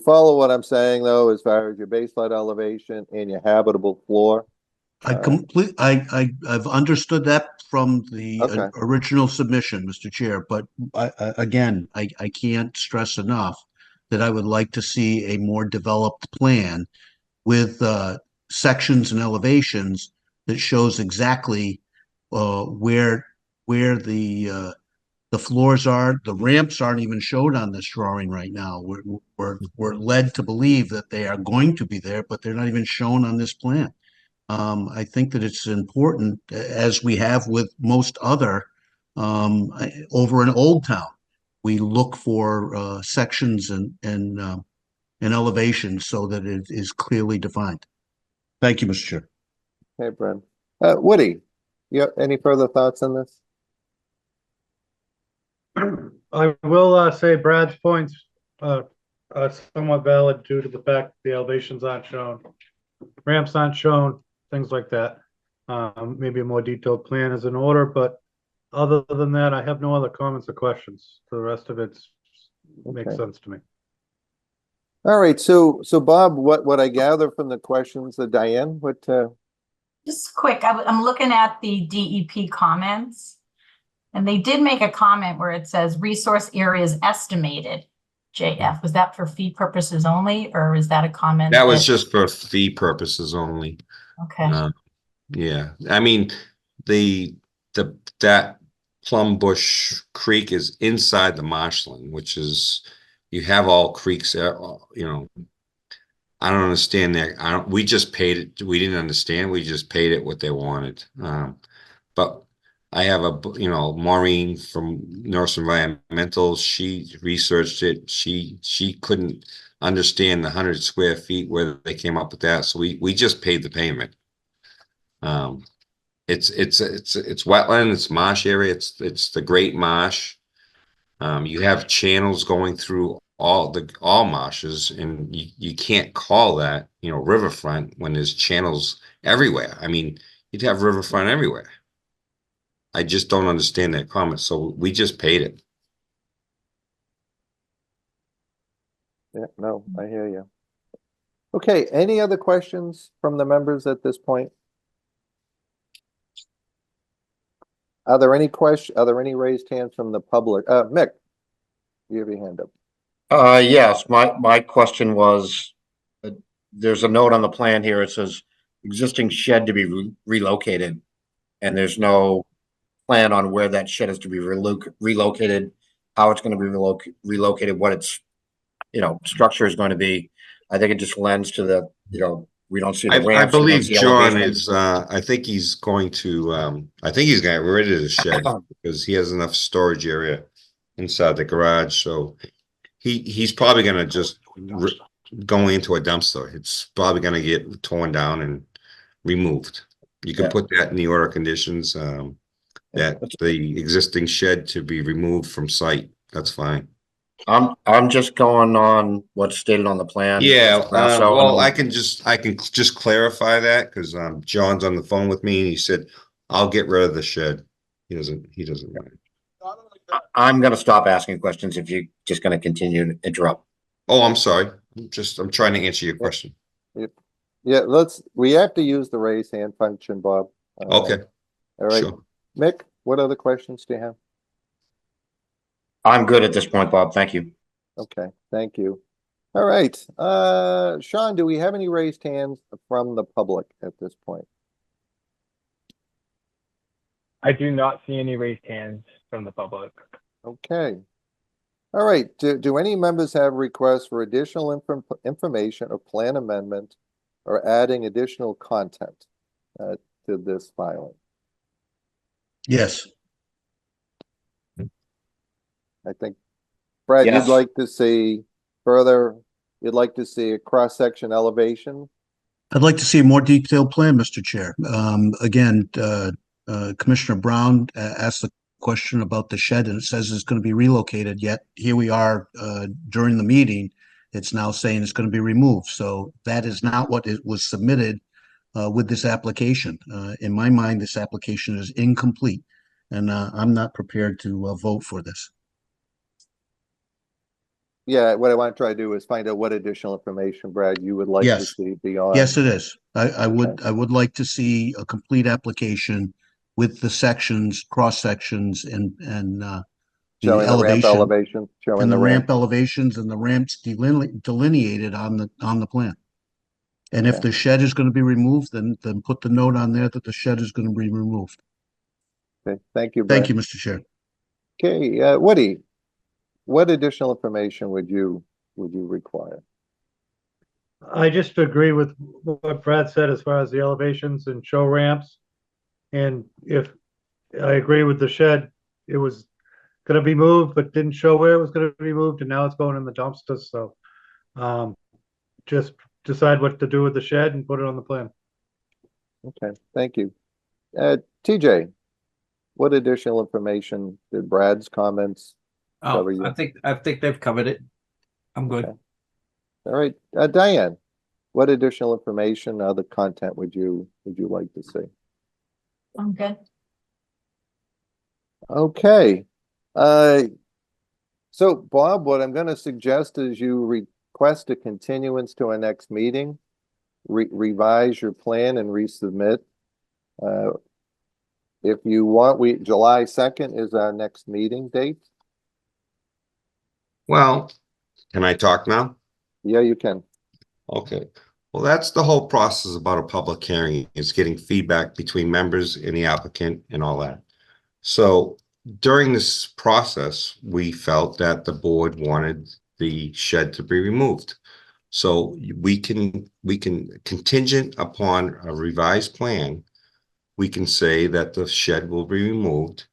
follow what I'm saying though, as far as your base flood elevation and your habitable floor? I've understood that from the Okay. original submission, Mr. Chair, but I can't stress enough that I would like to see a more developed plan with sections and elevations that shows exactly where the floors are. The ramps aren't even showed on this drawing right now. We're led to believe that they are going to be there, but they're not even shown on this plan. I think that it's important, as we have with most other over in Old Town, we look for sections and elevations so that it is clearly defined. Thank you, Mr. Chair. Okay, Brad. Woody, you have any further thoughts on this? I will say Brad's points are somewhat valid due to the fact the elevations aren't shown, ramps aren't shown, things like that. Maybe a more detailed plan is in order, but other than that, I have no other comments or questions. The rest of it makes sense to me. All right, so Bob, what I gather from the questions, Diane, Just quick, I'm looking at the DEP comments, and they did make a comment where it says resource areas estimated. JF, was that for fee purposes only, or is that a comment? That was just for fee purposes only. Okay. Yeah, I mean, that Plum Bush Creek is inside the marshland, which is, you have all creeks there, I don't understand that. We just paid it. We didn't understand. We just paid it what they wanted. But I have Maureen from Norse Environmental. She researched it. She couldn't understand the 100 square feet where they came up with that. So we just paid the payment. It's wetland. It's marsh area. It's the Great Marsh. You have channels going through all marshes, and you can't call that riverfront when there's channels everywhere. I mean, you'd have riverfront everywhere. I just don't understand that comment, so we just paid it. Yeah, no, I hear you. Okay, any other questions from the members at this point? Are there any raised hands from the public? Mick, you have your hand up. Yes, my question was, there's a note on the plan here. It says existing shed to be relocated, and there's no plan on where that shed is to be relocated, how it's going to be relocated, what its structure is going to be. I think it just lends to the we don't see the ramps. I believe John is I think he's going to get rid of the shed because he has enough storage area inside the garage. So he's probably going to just go into a dumpster. It's probably going to get torn down and removed. You can put that in the order conditions, that the existing shed to be removed from site. That's fine. I'm just going on what's stated on the plan. Yeah, well, I can just clarify that because John's on the phone with me and he said I'll get rid of the shed. He doesn't want it. I'm gonna stop asking questions if you're just gonna continue to interrupt. Oh, I'm sorry. I'm trying to answer your question. Yeah, we have to use the raise hand function, Bob. Okay. All right. Sure. Mick, what other questions do you have? I'm good at this point, Bob. Thank you. Okay, thank you. All right, Sean, do we have any raised hands from the public at this point? I do not see any raised hands from the public. Okay. All right, do any members have requests for additional information or plan amendment or adding additional content to this filing? Yes. I think, Brad, Yes. you'd like to see further, you'd like to see a cross-section elevation? I'd like to see a more detailed plan, Mr. Chair. Again, Commissioner Brown asked the question about the shed, and it says it's going to be relocated, yet here we are during the meeting, it's now saying it's going to be removed. So that is not what it was submitted with this application. In my mind, this application is incomplete, and I'm not prepared to vote for this. Yeah, what I want to try to do is find out what additional information, Brad, you would like to Yes. see beyond. Yes, it is. I would Okay. I would like to see a complete application with the sections, cross sections, and the Showing the ramp elevation, showing and the the ramp. ramp elevations and the ramps delineated on the plan. And if Okay. the shed is going to be removed, then put the note on there that the shed is going to be removed. Okay, thank you, Brad. Thank you, Mr. Chair. Okay, Woody, what additional information would you require? I just agree with what Brad said as far as the elevations and show ramps. And if I agree with the shed, it was gonna be moved, but didn't show where it was gonna be moved, and now it's going in the dumpster, so just decide what to do with the shed and put it on the plan. Okay, thank you. TJ, what additional information did Brad's comments cover you? I think they've covered it. I'm good. Okay. All right, Diane, what additional information, other content would you like to see? I'm good. Okay. So Bob, what I'm going to suggest is you request a continuance to our next meeting, revise your plan and resubmit. If you want, July 2nd is our next meeting date. Well, can I talk now? Yeah, you can. Okay. Well, that's the whole process about a public hearing, is getting feedback between members and the applicant and all that. So during this process, we felt that the board wanted the shed to be removed. So we can contingent upon a revised plan, we can say that the shed will be removed.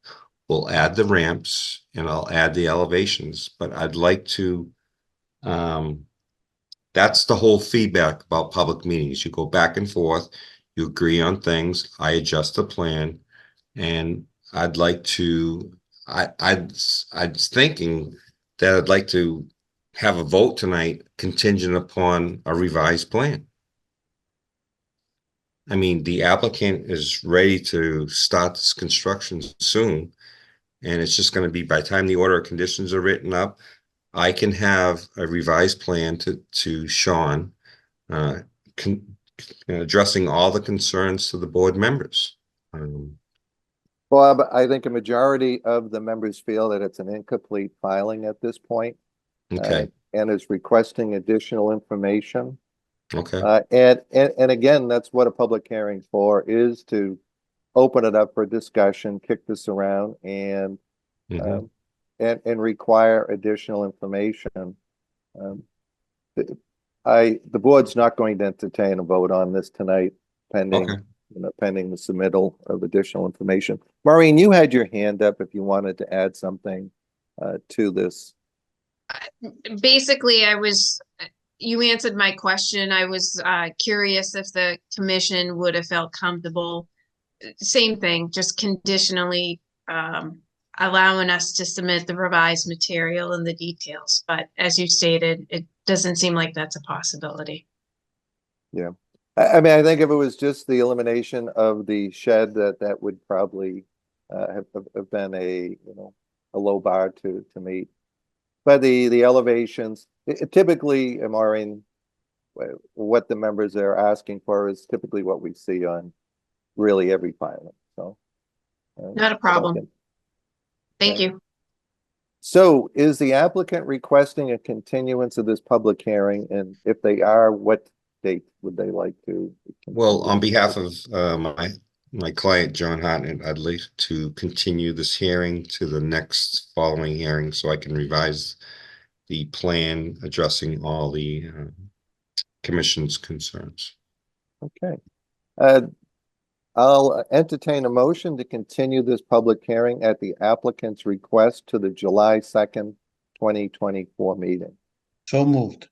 We'll add the ramps and I'll add the elevations, but I'd like to, that's the whole feedback about public meetings. You go back and forth, you agree on things, I adjust the plan, and I'd like to, I was thinking that I'd like to have a vote tonight contingent upon a revised plan. I mean, the applicant is ready to start this construction soon, and it's just going to be, by the time the order of conditions are written up, I can have a revised plan to Sean, addressing all the concerns to the board members. Bob, I think a majority of the members feel that it's an incomplete filing at this point. Okay. And is requesting additional information. Okay. And again, that's what a public hearing for, is to open it up for discussion, kick this around, and require additional information. The board's not going to entertain a vote on this tonight, pending pending the submittal of additional information. Maureen, you had your hand up if you wanted to add something to this. Basically, you answered my question. I was curious if the commission would have felt comfortable. Same thing, just conditionally allowing us to submit the revised material and the details. But as you stated, it doesn't seem like that's a possibility. Yeah. I mean, I think if it was just the elimination of the shed, that would probably have been a a low bar to meet. But the elevations, typically, Maureen, what the members are asking for is typically what we see on really every filing, so. Not a problem. Thank you. So is the applicant requesting a continuance of this public hearing? And if they are, what date would they like to? Well, on behalf of my client, John Hartnett, I'd like to continue this hearing to the next following hearing so I can revise the plan addressing all the commission's concerns. Okay. I'll entertain a motion to continue this public hearing at the applicant's request to the July 2nd, 2024 meeting. So moved.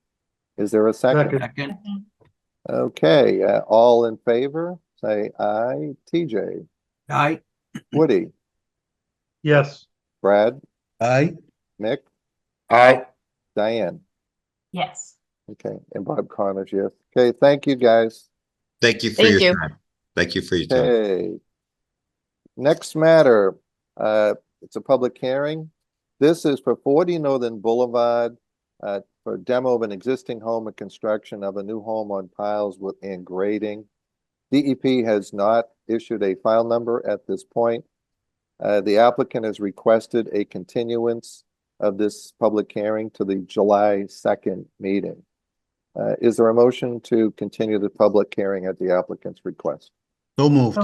Is there a second? Second. Okay, all in favor, say aye. TJ, Aye. Woody, Yes. Brad, Aye. Mick, Aye. Diane. Yes. Okay, and Bob Connors, yes. Okay, thank you, guys. Thank you for Thank your you. time. Thank you for your time. Okay. Next matter, it's a public hearing. This is for 40 Northern Boulevard, for demo of an existing home and construction of a new home on piles and grading. DEP has not issued a file number at this point. The applicant has requested a continuance of this public hearing to the July 2nd meeting. Is there a motion to continue the public hearing at the applicant's request? So moved.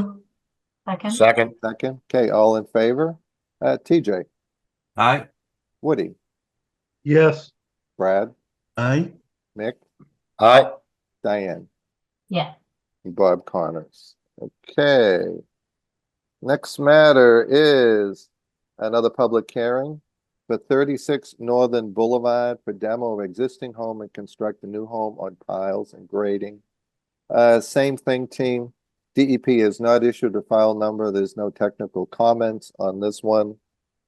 Second. Second. Second. Okay, all in favor? TJ, Aye. Woody, Yes. Brad, Aye. Mick, Aye. Diane, Yeah. and Bob Connors. Okay. Next matter is another public hearing for 36 Northern Boulevard for demo of existing home and construct a new home on piles and grading. Same thing, team. DEP has not issued a file number. There's no technical comments on this one.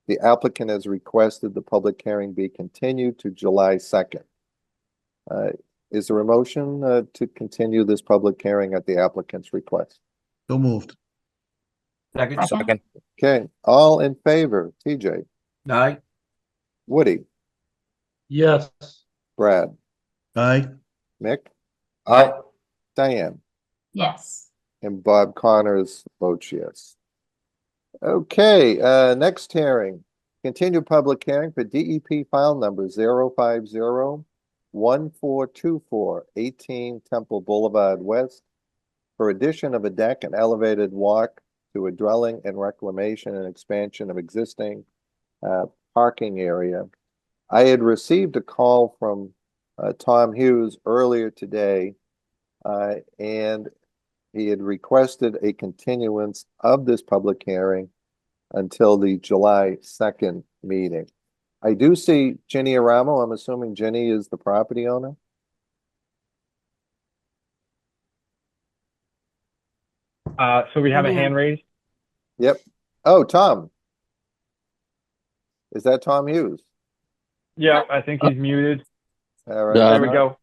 The applicant has requested the public hearing be continued to July 2nd. Is there a motion to continue this public hearing at the applicant's request? So moved. Second. Second. Okay, all in favor? TJ, Aye. Woody, Yes. Brad, Aye. Mick, Aye. Diane, Yes. and Bob Connors votes yes. Okay, next hearing, continued public hearing for DEP file number 050-1424, 18 Temple Boulevard West, for addition of a deck and elevated walk to a dwelling and reclamation and expansion of existing parking area. I had received a call from Tom Hughes earlier today, and he had requested a continuance of this public hearing until the July 2nd meeting. I do see Jenny Aramo. I'm assuming Jenny is the property owner. So we have a hand raised. Yep. Oh, Tom. Is that Tom Hughes? Yeah, I think he's muted. All right. There we go.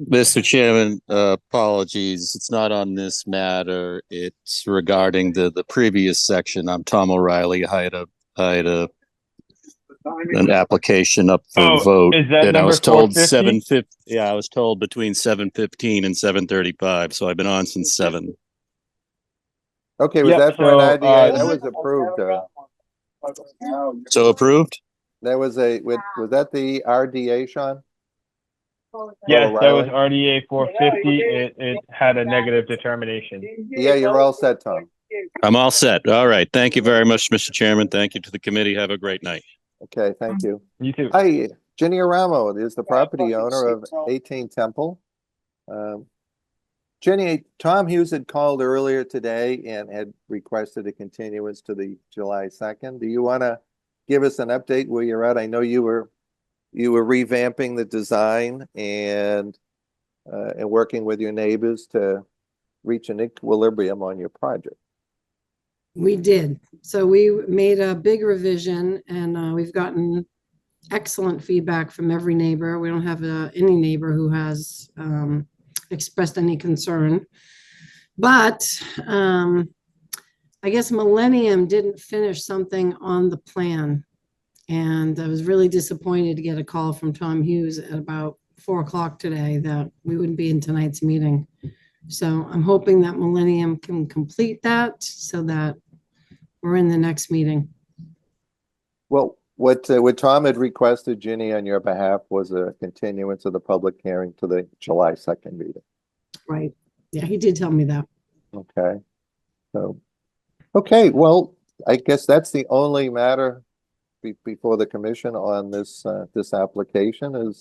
Mr. Chairman, apologies. It's not on this matter. It's regarding the previous section. I'm Tom O'Reilly. I had an application up for vote. Is that and I number was told 450? 7:50. Yeah, I was told between 7:15 and 7:35. So I've been on since 7. Okay, was Yep, that for an so, IDA? That was approved. So approved? That was was that the RDA, Sean? Yes, that was O'Reilly? RDA 450. It had a negative determination. Yeah, you're all set, Tom. I'm all set. All right. Thank you very much, Mr. Chairman. Thank you to the committee. Have a great night. Okay, thank you. You too. Hi, Jenny Aramo is the property owner of 18 Temple. Jenny, Tom Hughes had called earlier today and had requested a continuance to the July 2nd. Do you want to give us an update where you're at? I know you were revamping the design and working with your neighbors to reach an equilibrium on your project. We did. So we made a big revision, and we've gotten excellent feedback from every neighbor. We don't have any neighbor who has expressed any concern. But I guess Millennium didn't finish something on the plan. And I was really disappointed to get a call from Tom Hughes at about 4 o'clock today that we wouldn't be in tonight's meeting. So I'm hoping that Millennium can complete that so that we're in the next meeting. Well, what Tom had requested, Ginny, on your behalf was a continuance of the public hearing to the July 2nd meeting. Right. Yeah, he did tell me that. Okay. So, okay, well, I guess that's the only matter before the commission on this this application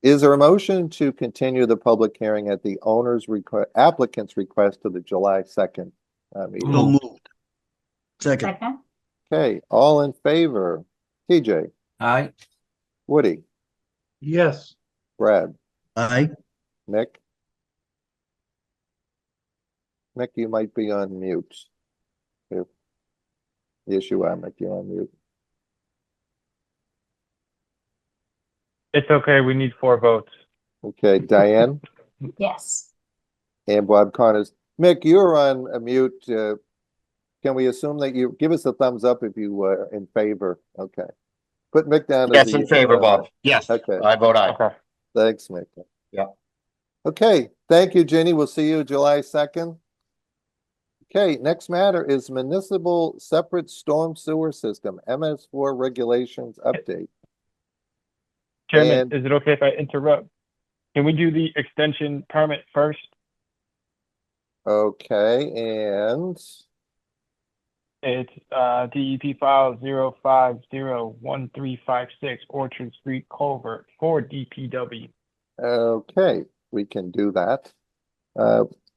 is there a motion to continue the public hearing at the owner's applicant's request to the July 2nd meeting? So moved. Second. Okay, all in favor? TJ? Aye. Woody? Yes. Brad? Aye. Nick? Nick, you might be on mute. Yes, you are, Nick, you're on mute. It's okay. We need 4 votes. Okay, Diane? Yes. And Bob Connors. Mick, you're on a mute. Can we assume that you give us a thumbs up if you are in favor? Okay. Put Mick down. Yes, in favor, Bob. Yes. Okay. I vote aye. Okay. Thanks, Mick. Yeah. Okay. Thank you, Ginny. We'll see you July 2nd. Okay. Next matter is municipal separate storm sewer system, MS4 regulations update. Chairman, And- is it okay if I interrupt? Can we do the extension permit first? Okay. And It's DEP file 0501356 Orchard Street Culvert for DPW. okay, we can do that.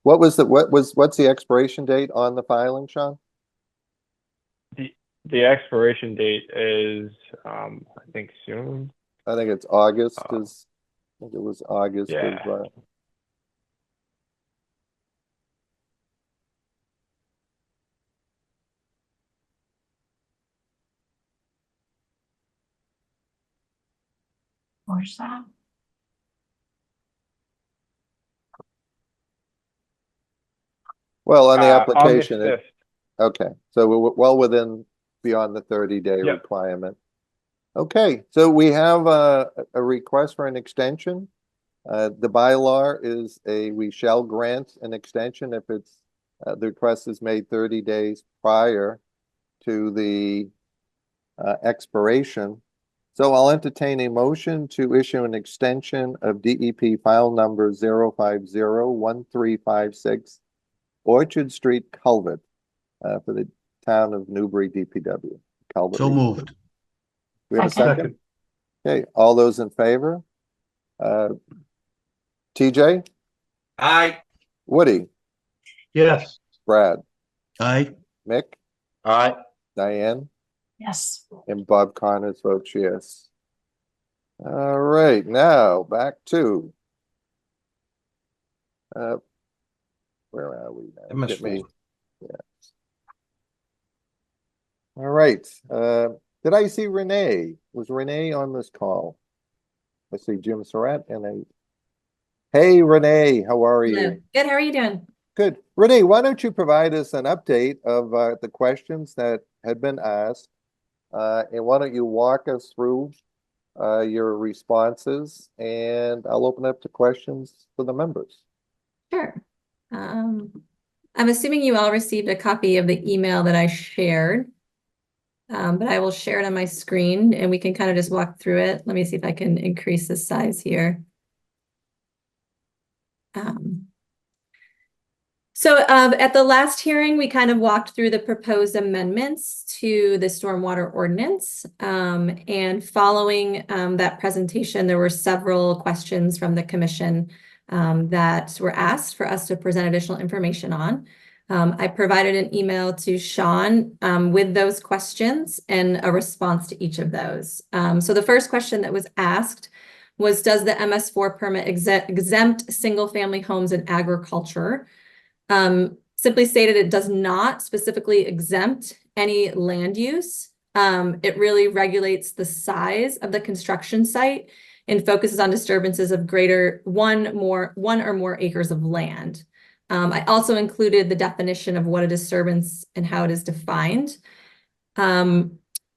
What's the expiration date on the filing, Sean? The expiration date is I think soon. I think it's August. I think it was August. Yeah. Where's that? Well, on the August application, 5th. okay, so we're well within beyond the 30-day Yep. requirement. Okay, so we have a request for an extension. The bylaw is we shall grant an extension if it's the request is made 30 days prior to the expiration. So I'll entertain a motion to issue an extension of DEP file number 0501356 Orchard Street Culvert for the town of Newbury DPW. Culvert. So moved. We have a second? Okay, all those in favor? TJ? Aye. Woody? Yes. Brad? Aye. Mick? Aye. Diane? Yes. And Bob Connors votes yes. All right, now back to where are we now? MS4. Get me. Yeah. All right. Did I see Renee? Was Renee on this call? I see Jim Surratt and hey Renee, how are you? Hello. Good, how are you doing? Good. Renee, why don't you provide us an update of the questions that had been asked? And why don't you walk us through your responses, and I'll open up to questions for the members. Sure. I'm assuming you all received a copy of the email that I shared, but I will share it on my screen and we can kind of just walk through it. Let me see if I can increase the size here. So at the last hearing, we kind of walked through the proposed amendments to the stormwater ordinance. And following that presentation, there were several questions from the commission that were asked for us to present additional information on. I provided an email to Sean with those questions and a response to each of those. So the first question that was asked was, does the MS4 permit exempt single-family homes and agriculture? Simply stated, it does not specifically exempt any land use. It really regulates the size of the construction site and focuses on disturbances of greater one or more acres of land. I also included the definition of what a disturbance and how it is defined.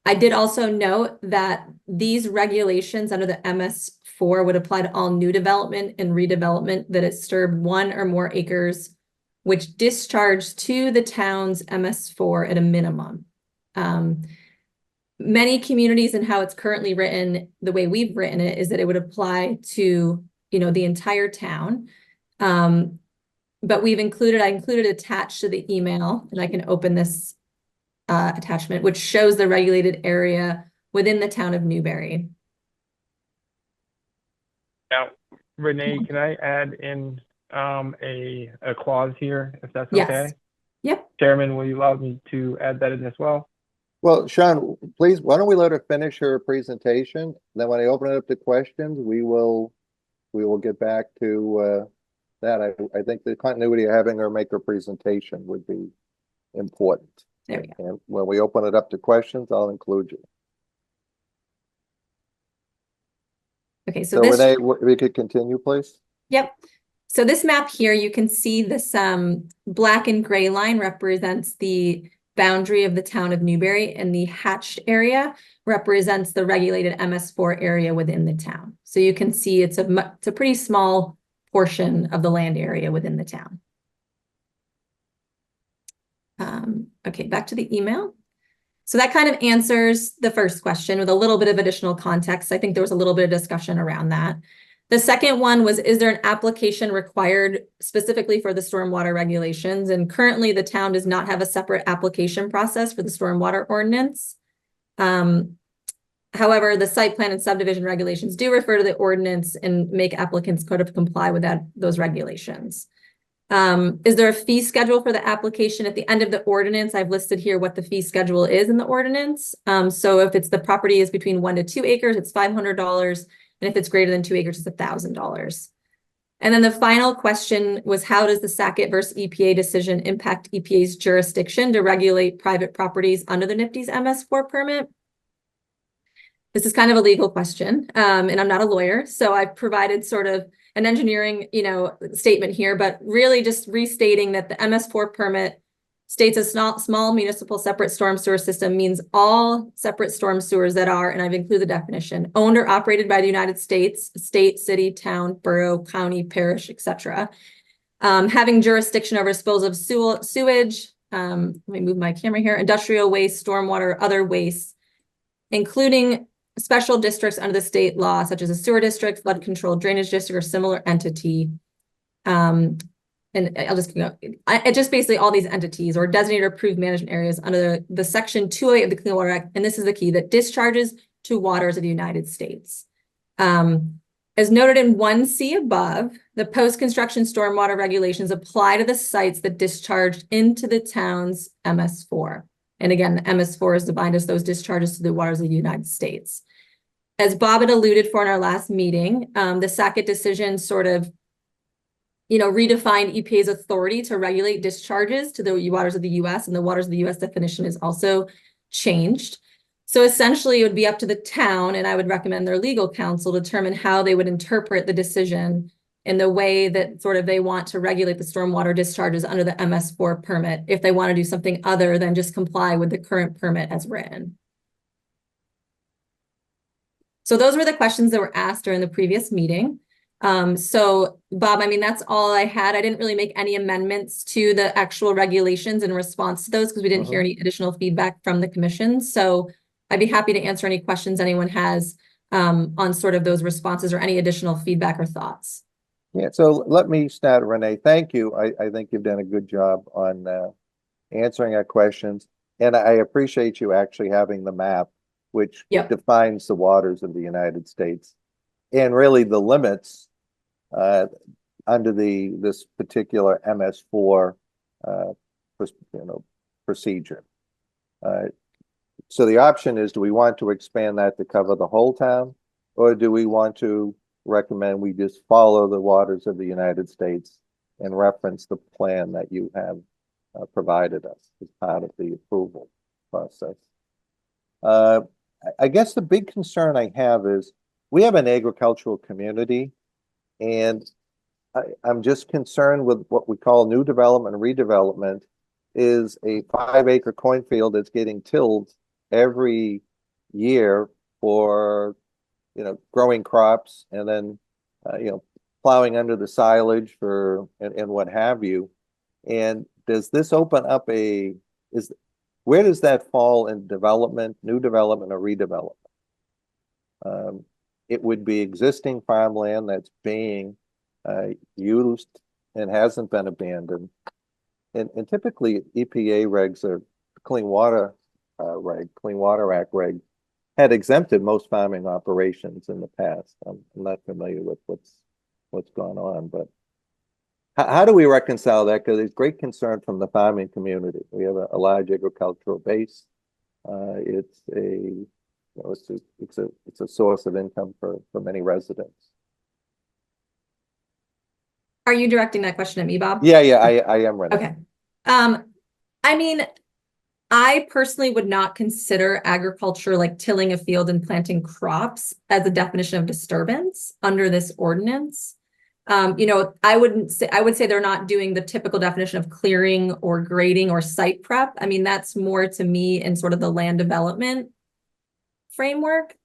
I did also note that these regulations under the MS4 would apply to all new development and redevelopment that disturb 1 or more acres, which discharge to the town's MS4 at a minimum. Many communities and how it's currently written, the way we've written it, is that it would apply to, the entire town. But I included attached to the email, and I can open this attachment, which shows the regulated area within the town of Newbury. Now, Renee, can I add in a clause here, if that's Yes. okay? Yep. Chairman, will you allow me to add that in as well? Well, Sean, please, why don't we let her finish her presentation? Then when I open it up to questions, we will get back to that. I think the continuity of having her make her presentation would be important. There we go. And when we open it up to questions, I'll include you. Okay, so So this, Renee, we could continue, please. yep. So this map here, you can see this black and gray line represents the boundary of the town of Newbury, and the hatched area represents the regulated MS4 area within the town. So you can see it's a pretty small portion of the land area within the town. Okay, back to the email. So that kind of answers the first question with a little bit of additional context. I think there was a little bit of discussion around that. The second one was, is there an application required specifically for the stormwater regulations? And currently the town does not have a separate application process for the stormwater ordinance. However, the site plan and subdivision regulations do refer to the ordinance and make applicants sort of comply with those regulations. Is there a fee schedule for the application? At the end of the ordinance, I've listed here what the fee schedule is in the ordinance. So if the property is between 1 to 2 acres, it's $500. And if it's greater than 2 acres, it's $1,000. And then the final question was, how does the Sackett versus EPA decision impact EPA's jurisdiction to regulate private properties under the NIPD's MS4 permit? This is kind of a legal question, and I'm not a lawyer, so I've provided sort of an engineering, statement here, but really just restating that the MS4 permit states a small municipal separate storm sewer system means all separate storm sewers that are, and I've included the definition, owned or operated by the United States, state, city, town, borough, county, parish, etc. Having jurisdiction over disposal of sewage, let me move my camera here, industrial waste, stormwater, other wastes, including special districts under the state law, such as a sewer district, flood control, drainage district, or similar entity. And I'll just, it just basically all these entities or designated or approved management areas under the Section 208 of the Clean Water Act, and this is the key, that discharges to waters of the United States. As noted in 1C above, the post-construction stormwater regulations apply to the sites that discharged into the town's MS4. And again, the MS4 is defined as those discharges to the waters of the United States. As Bob had alluded for in our last meeting, the Sackett decision sort of redefined EPA's authority to regulate discharges to the waters of the US, and the waters of the US definition is also changed. So essentially it would be up to the town, and I would recommend their legal counsel determine how they would interpret the decision in the way that sort of they want to regulate the stormwater discharges under the MS4 permit, if they want to do something other than just comply with the current permit as written. So those were the questions that were asked during the previous meeting. So Bob, I mean, that's all I had. I didn't really make any amendments to the actual regulations in response to those because we didn't hear any additional feedback from the commission. So I'd be happy to answer any questions anyone has on sort of those responses or any additional feedback or thoughts. Yeah, so let me start, Renee. Thank you. I think you've done a good job on answering our questions. And I appreciate you actually having the map, which defines the waters of the United States and really the limits under this particular MS4 procedure. So the option is, do we want to expand that to cover the whole town, or do we want to recommend we just follow the waters of the United States and reference the plan that you have provided us as part of the approval process? I guess the big concern I have is we have an agricultural community, and I'm just concerned with what we call new development and redevelopment is a 5-acre cornfield that's getting tilled every year for, growing crops and then, plowing under the silage and what have you. And does this open up where does that fall in development, new development or redevelopment? It would be existing farmland that's being used and hasn't been abandoned. And typically EPA regs are Clean Water Act reg had exempted most farming operations in the past. I'm not familiar with what's gone on, but how do we reconcile that? Because there's great concern from the farming community. We have a large agricultural base. It's a source of income for many residents. Are you directing that question at me, Bob? Yeah, I am ready. Okay. I mean, I personally would not consider agriculture like tilling a field and planting crops as a definition of disturbance under this ordinance. I would say they're not doing the typical definition of clearing or grading or site prep. I mean, that's more to me in sort of the land development framework.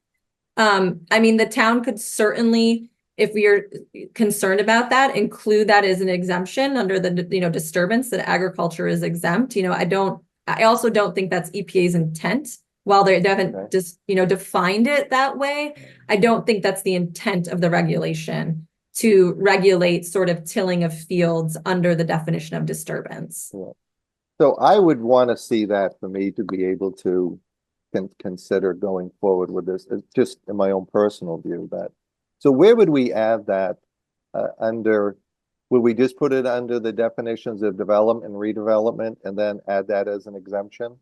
I mean, the town could certainly, if we are concerned about that, include that as an exemption under the, disturbance that agriculture is exempt. I also don't think that's EPA's intent. While they haven't just, defined it that way, I don't think that's the intent of the regulation to regulate sort of tilling of fields under the definition of disturbance. Yeah. So I would want to see that for me to be able to consider going forward with this, just in my own personal view. So where would we add that under? Would we just put it under the definitions of development and redevelopment and then add that as an exemption?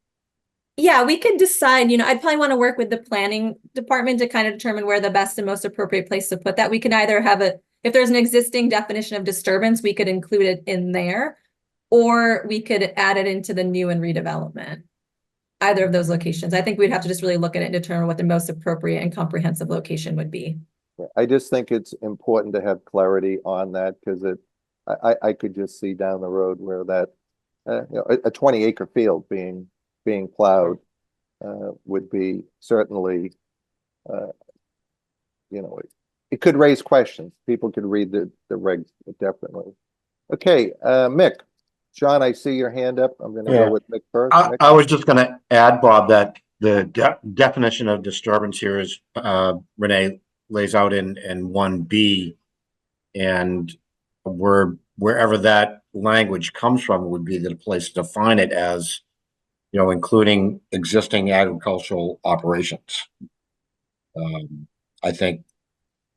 Yeah, we could decide, I'd probably want to work with the planning department to kind of determine where the best and most appropriate place to put that. We could either have if there's an existing definition of disturbance, we could include it in there, or we could add it into the new and redevelopment. Either of those locations. I think we'd have to just really look at it and determine what the most appropriate and comprehensive location would be. I just think it's important to have clarity on that because I could just see down the road where that a 20-acre field being plowed would be certainly it could raise questions. People could read the regs differently. Okay, Mick. John, I see your hand up. I'm going to go with Mick first. I was just going to add, Bob, that the definition of disturbance here is Renee lays out in 1B, and wherever that language comes from would be the place to define it as, including existing agricultural operations. I think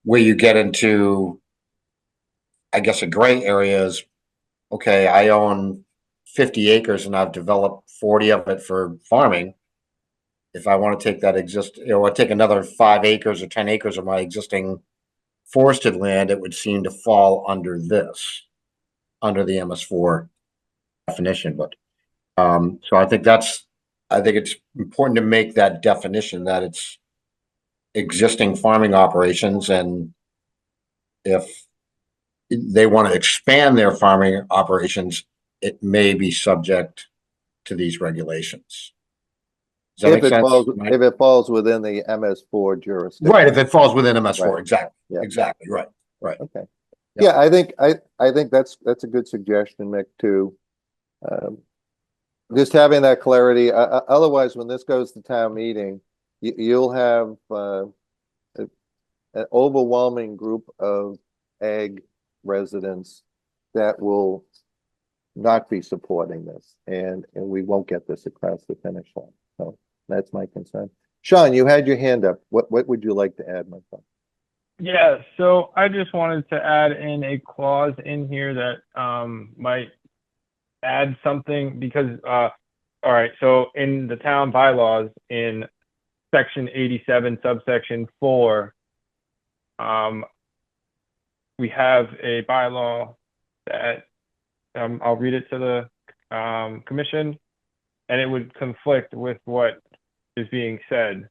where you get into, I guess, a gray area is, okay, I own 50 acres and I've developed 40 of it for farming. If I want to take that I take another 5 acres or 10 acres of my existing forested land, it would seem to fall under the MS4 definition. But so I think it's important to make that definition that it's existing farming operations, and if they want to expand their farming operations, it may be subject to these regulations. Does that make sense? If it falls within the MS4 jurisdiction. Right, if it falls within MS4, Right. exactly. Yeah. Exactly, right. Okay. Yeah, I think that's a good suggestion, Mick, too. Just having that clarity. Otherwise, when this goes to town meeting, you'll have an overwhelming group of ag residents that will not be supporting this, and we won't get this across the finish line. So that's my concern. Sean, you had your hand up. What would you like to add, my friend? Yeah, so I just wanted to add in a clause in here that might add something because all right, so in the town bylaws in section 87 subsection 4, we have a bylaw that I'll read it to the commission, and it would conflict with what is being said.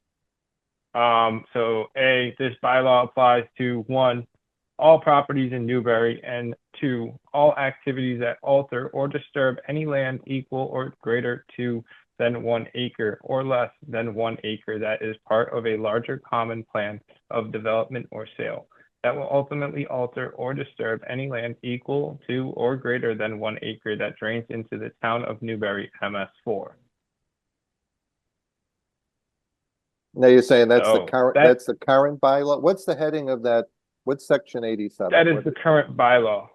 So A, this bylaw applies to 1, all properties in Newbury, and 2, all activities that alter or disturb any land equal or greater to than 1 acre or less than 1 acre that is part of a larger common plan of development or sale that will ultimately alter or disturb any land equal to or greater than 1 acre that drains into the town of Newbury MS4. Now you're saying that's the So current, that- that's the current bylaw? What's the heading of that? What's section 87? That is What the current bylaw.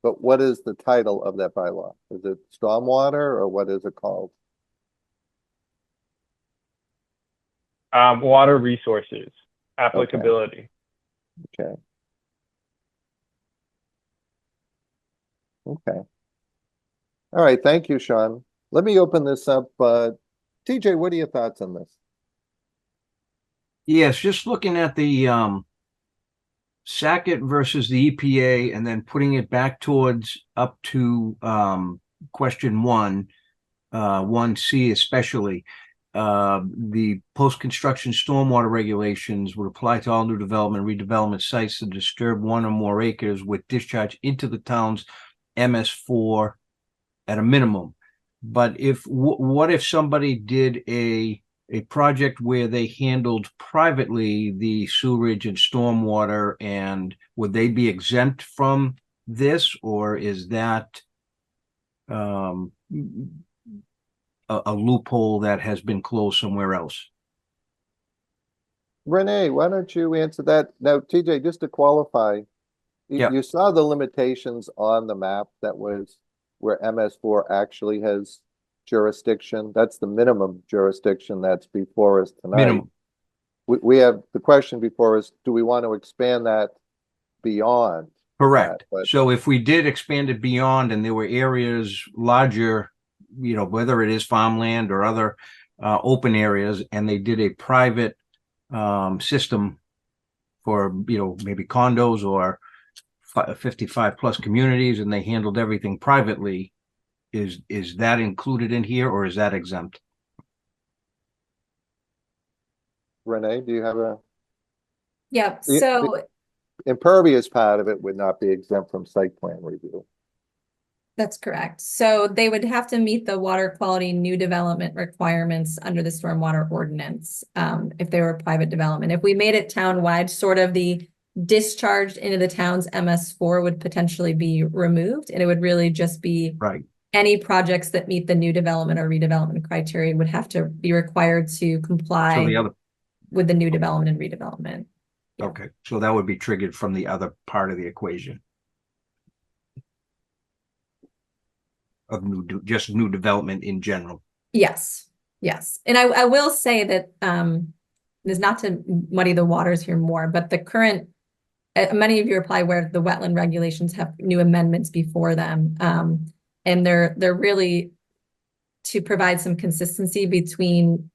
But what is the title of that bylaw? Is it stormwater or what is it called? Water resources, applicability. Okay. Okay. All right, thank you, Sean. Let me open this up. TJ, what are your thoughts on this? Yes, just looking at the Sackett versus the EPA and then putting it back towards up to question 1C especially. The post-construction stormwater regulations would apply to all new development, redevelopment sites that disturb 1 or more acres with discharge into the town's MS4 at a minimum. But what if somebody did a project where they handled privately the sewerage and stormwater, and would they be exempt from this, or is that a loophole that has been closed somewhere else? Renee, why don't you answer that? Now, TJ, just to qualify, Yeah. you saw the limitations on the map that was where MS4 actually has jurisdiction. That's the minimum jurisdiction that's before us tonight. Minimum. We have the question before us, do we want to expand that beyond? Correct. that? But So if we did expand it beyond and there were areas larger, whether it is farmland or other open areas, and they did a private system for, maybe condos or 55 plus communities, and they handled everything privately, is that included in here, or is that exempt? Renee, do you have a? Yep, The- so Impervious part of it would not be exempt from site plan review. that's correct. So they would have to meet the water quality new development requirements under the stormwater ordinance, if they were private development. If we made it townwide, sort of the discharge into the town's MS4 would potentially be removed, and it would really just be Right. any projects that meet the new development or redevelopment criteria would have to be required to So comply the other, with the new development and redevelopment. okay, so that would be triggered from the other part of the equation. Of just new development in general. Yes, yes. And I will say that, there's not to muddy the waters here more, but the current, many of you are probably aware the wetland regulations have new amendments before them. And they're really to provide some consistency between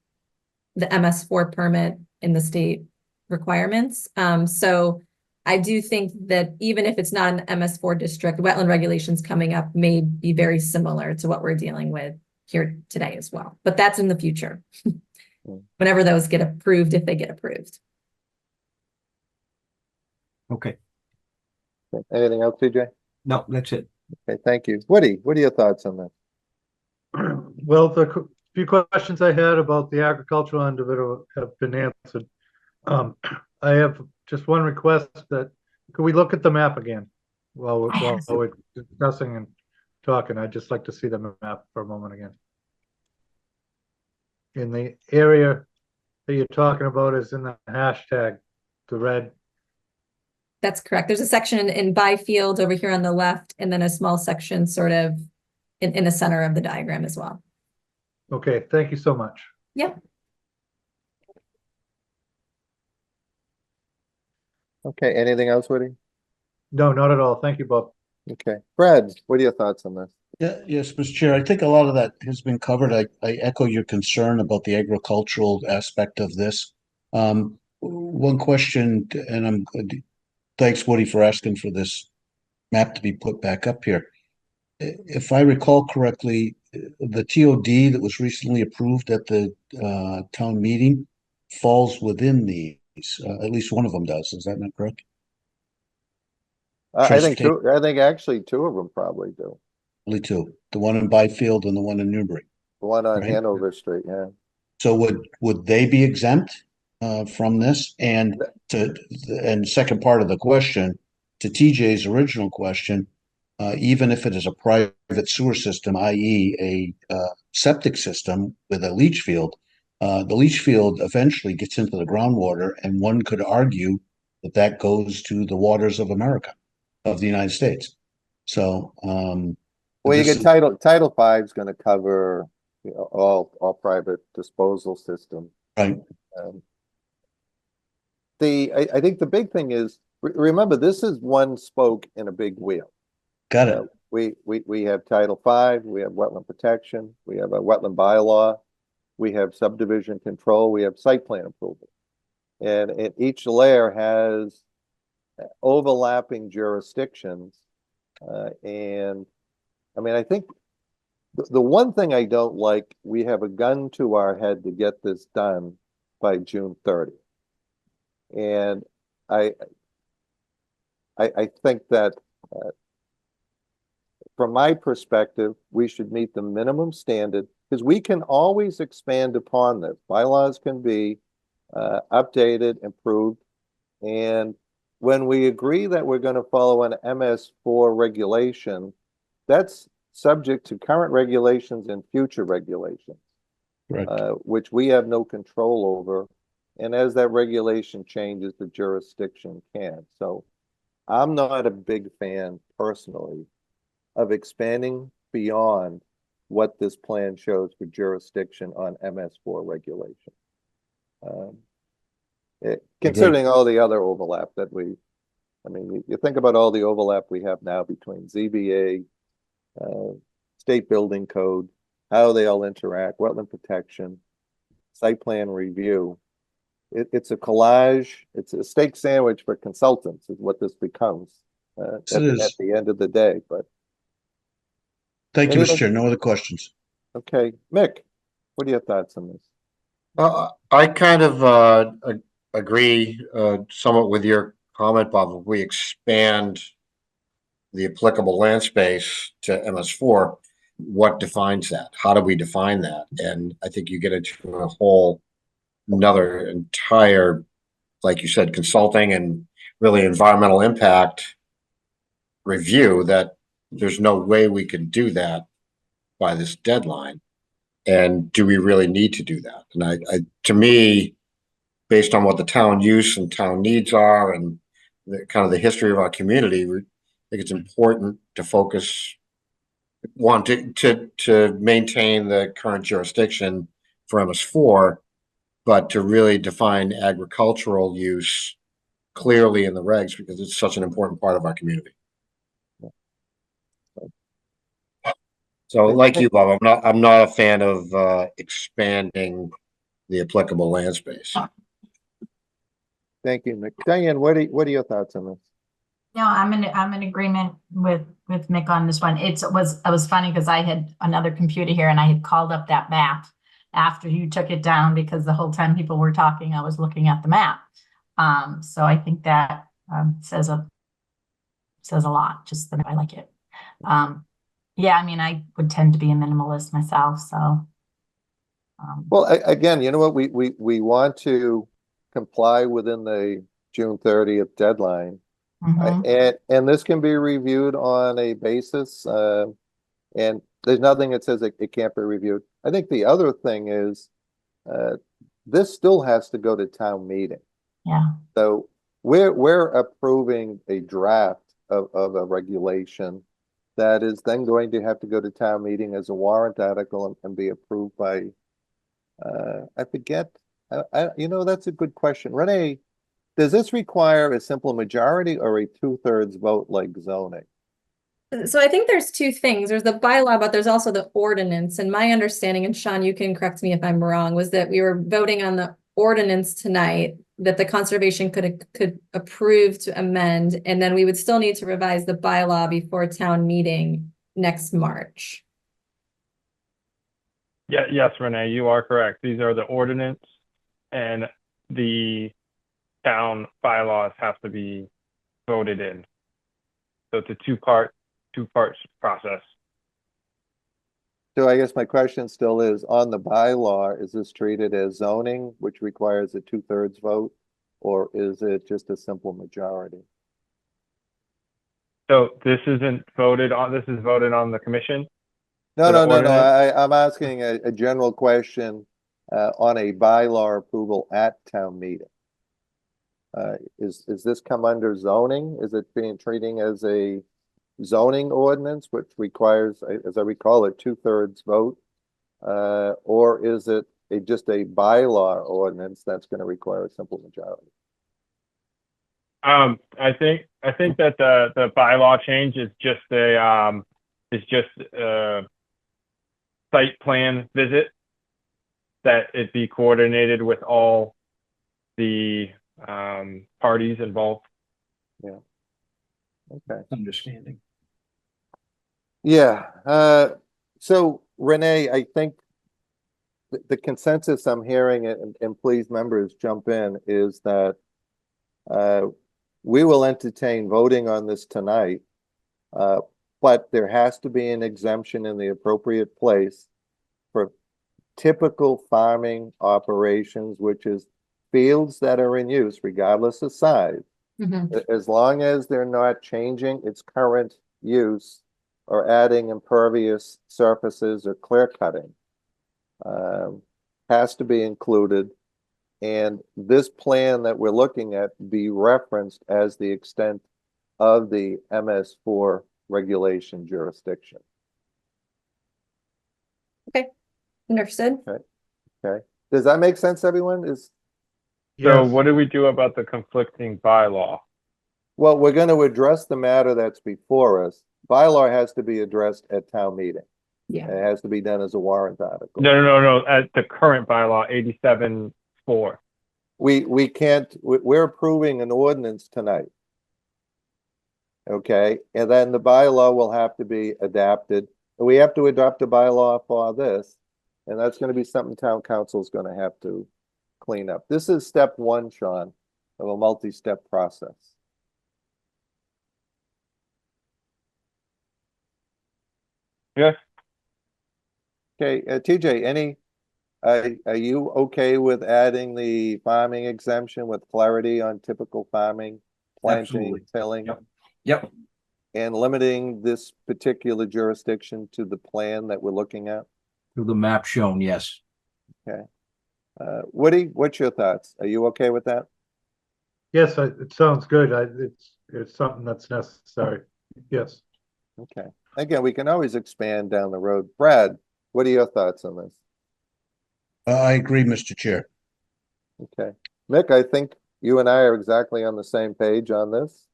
the MS4 permit and the state requirements. So I do think that even if it's not an MS4 district, wetland regulations coming up may be very similar to what we're dealing with here today as well. But that's in the future, whenever those get approved, if they get approved. Okay, Anything else, TJ? no, that's it. Okay, thank you. Woody, what are your thoughts on that? Well, the few questions I had about the agricultural end of it have been answered. I have just one request that, could we look at the map again while we're discussing and talking? I'd just like to see the map for a moment again. In the area that you're talking about is in the hashtag, the red. That's correct. There's a section in Byfield over here on the left, and then a small section sort of in the center of the diagram as well. Okay, thank you so much. Yep. Okay, anything else, Woody? No, not at all. Thank you, Bob. Okay, Fred, what are your thoughts on this? Yeah, yes, Mr. Chair, I think a lot of that has been covered. I echo your concern about the agricultural aspect of this. One question, and thanks, Woody, for asking for this map to be put back up here. If I recall correctly, the TOD that was recently approved at the town meeting falls within these. At least one of them does. Is that not correct? I think actually two of them probably do. Only two, the one in Byfield and the one in Newbury. The one on Right. Hanover Street, yeah. So would they be exempt from this? And second part of the question, to TJ's original question, even if it is a private sewer system, i.e. a septic system with a leach field, the leach field eventually gets into the groundwater, and one could argue that that goes to the waters of America, of the United States. So, Well, you this get is- Title V is going to cover, you know, all private disposal systems. Right. I think the big thing is, remember, this is one spoke in a big wheel. Got it. We have Title V, we have wetland protection, we have a wetland bylaw, we have subdivision control, we have site plan approval. And each layer has overlapping jurisdictions. And I mean, I think the one thing I don't like, we have a gun to our head to get this done by June 30th. And I think that from my perspective, we should meet the minimum standard, because we can always expand upon this. Bylaws can be updated, improved. And when we agree that we're going to follow an MS4 regulation, that's subject to current regulations and future regulations, which we have no control over. And as that regulation changes, the jurisdiction can. So I'm not a big fan personally of expanding beyond what this plan shows for jurisdiction on MS4 regulation. Considering all the other overlap that I mean, you think about all the overlap we have now between ZBA, state building code, how they all interact, wetland protection, site plan review. It's a collage, it's a steak sandwich for consultants is what this becomes at the end of the day. But thank you, Mr. Chair. No other questions. Okay, Mick, what are your thoughts on this? I kind of agree somewhat with your comment, Bob. If we expand the applicable land space to MS4, what defines that? How do we define that? And I think you get into a whole another entire, like you said, consulting and really environmental impact review that there's no way we can do that by this deadline. And do we really need to do that? And I to me, based on what the town use and town needs are and the kind of the history of our community, I think it's important to focus to maintain the current jurisdiction for MS4, but to really define agricultural use clearly in the regs, because it's such an important part of our community. So like you, Bob, I'm not a fan of expanding the applicable land space. Thank you, Mick. Diane, what are your thoughts on this? No, I'm in agreement with Mick on this one. It was funny because I had another computer here and I had called up that map after you took it down, because the whole time people were talking, I was looking at the map. So I think that says a lot, just that I like it. Yeah, I mean, I would tend to be a minimalist myself, so. Well, again, you know what, we want to comply within the June 30th deadline. And this can be reviewed on a basis, and there's nothing that says it can't be reviewed. I think the other thing is, this still has to go to town meeting. Yeah. So we're approving a draft of a regulation that is then going to have to go to town meeting as a warrant article and be approved by, I forget, you know, that's a good question. Renee, does this require a simple majority or a 2/3 vote like zoning? So I think there's two things. There's the bylaw, but there's also the ordinance. And my understanding, and Sean, you can correct me if I'm wrong, was that we were voting on the ordinance tonight that the conservation could approve to amend, and then we would still need to revise the bylaw before town meeting next March. Yeah, yes, Renee, you are correct. These are the ordinance, and the town bylaws have to be voted in. So it's a two-part process. So I guess my question still is, on the bylaw, is this treated as zoning, which requires a 2/3 vote? Or is it just a simple majority? So this isn't voted on, this is voted on the commission? No, For the no, no, no, ordinance? I'm asking a general question, on a bylaw approval at town meeting. Is this come under zoning? Is it being treating as a zoning ordinance, which requires, as I recall, a 2/3 vote? Or is it just a bylaw ordinance that's gonna require a simple majority? I think that the bylaw change is just a site plan visit, that it be coordinated with all the parties involved. Yeah. Okay. Understanding. Yeah, so Renee, I think the consensus I'm hearing, and please members jump in, is that we will entertain voting on this tonight, but there has to be an exemption in the appropriate place for typical farming operations, which is fields that are in use regardless of size. As long as they're not changing its current use or adding impervious surfaces or clear cutting, has to be included. And this plan that we're looking at be referenced as the extent of the MS4 regulation jurisdiction. Okay, understood. Okay, does that make sense, everyone? So what do we do about the conflicting bylaw? Well, we're going to address the matter that's before us. Bylaw has to be addressed at town meeting. Yeah. It has to be done as a warrant article. No. At the current bylaw, 87-4. We can't, we're approving an ordinance tonight. Okay, and then the bylaw will have to be adapted. We have to adopt a bylaw for this, and that's going to be something town council is going to have to clean up. This is step one, Sean, of a multi-step process. Yes. Okay, TJ, are you okay with adding the farming exemption with clarity on typical farming, planting, Absolutely. tilling? Yep. And limiting this particular jurisdiction to the plan that we're looking at? To the map shown, yes. Okay. Woody, what's your thoughts? Are you okay with that? Yes, it sounds good. It's something that's necessary. Yes. Okay. Again, we can always expand down the road. Brad, what are your thoughts on this? I agree, Mr. Chair. Okay. Mick, I think you and I are exactly on the same page on this.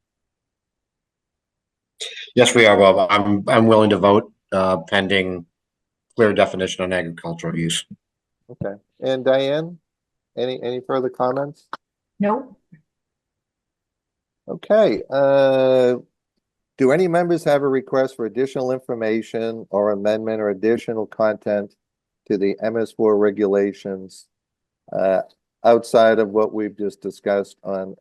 Yes, we are, Bob. I'm willing to vote pending clear definition on agricultural use. Okay. And Diane, any further comments? Nope. Okay. Do any members have a request for additional information or amendment or additional content to the MS4 regulations outside of what we've just discussed on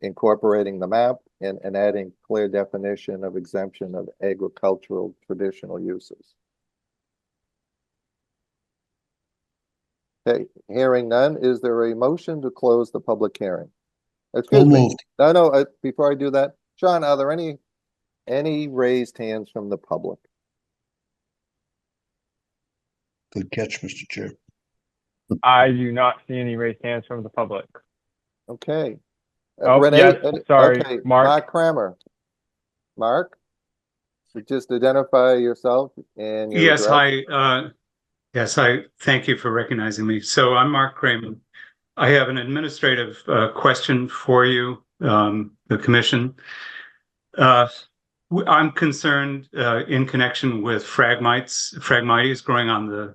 incorporating the map and adding clear definition of exemption of agricultural traditional uses? Okay, hearing none, is there a motion to close the public hearing? Excuse me. moved. No, before I do that, Sean, are there any raised hands from the public? Good catch, Mr. Chair. I do not see any raised hands from the public. Okay. Oh, Renee, yes, sorry, okay, Mark. Mark Kramer. Mark, just identify yourself and your Yes, address. I thank you for recognizing me. So I'm Mark Kramer. I have an administrative question for you, the commission. I'm concerned in connection with Phragmites growing on the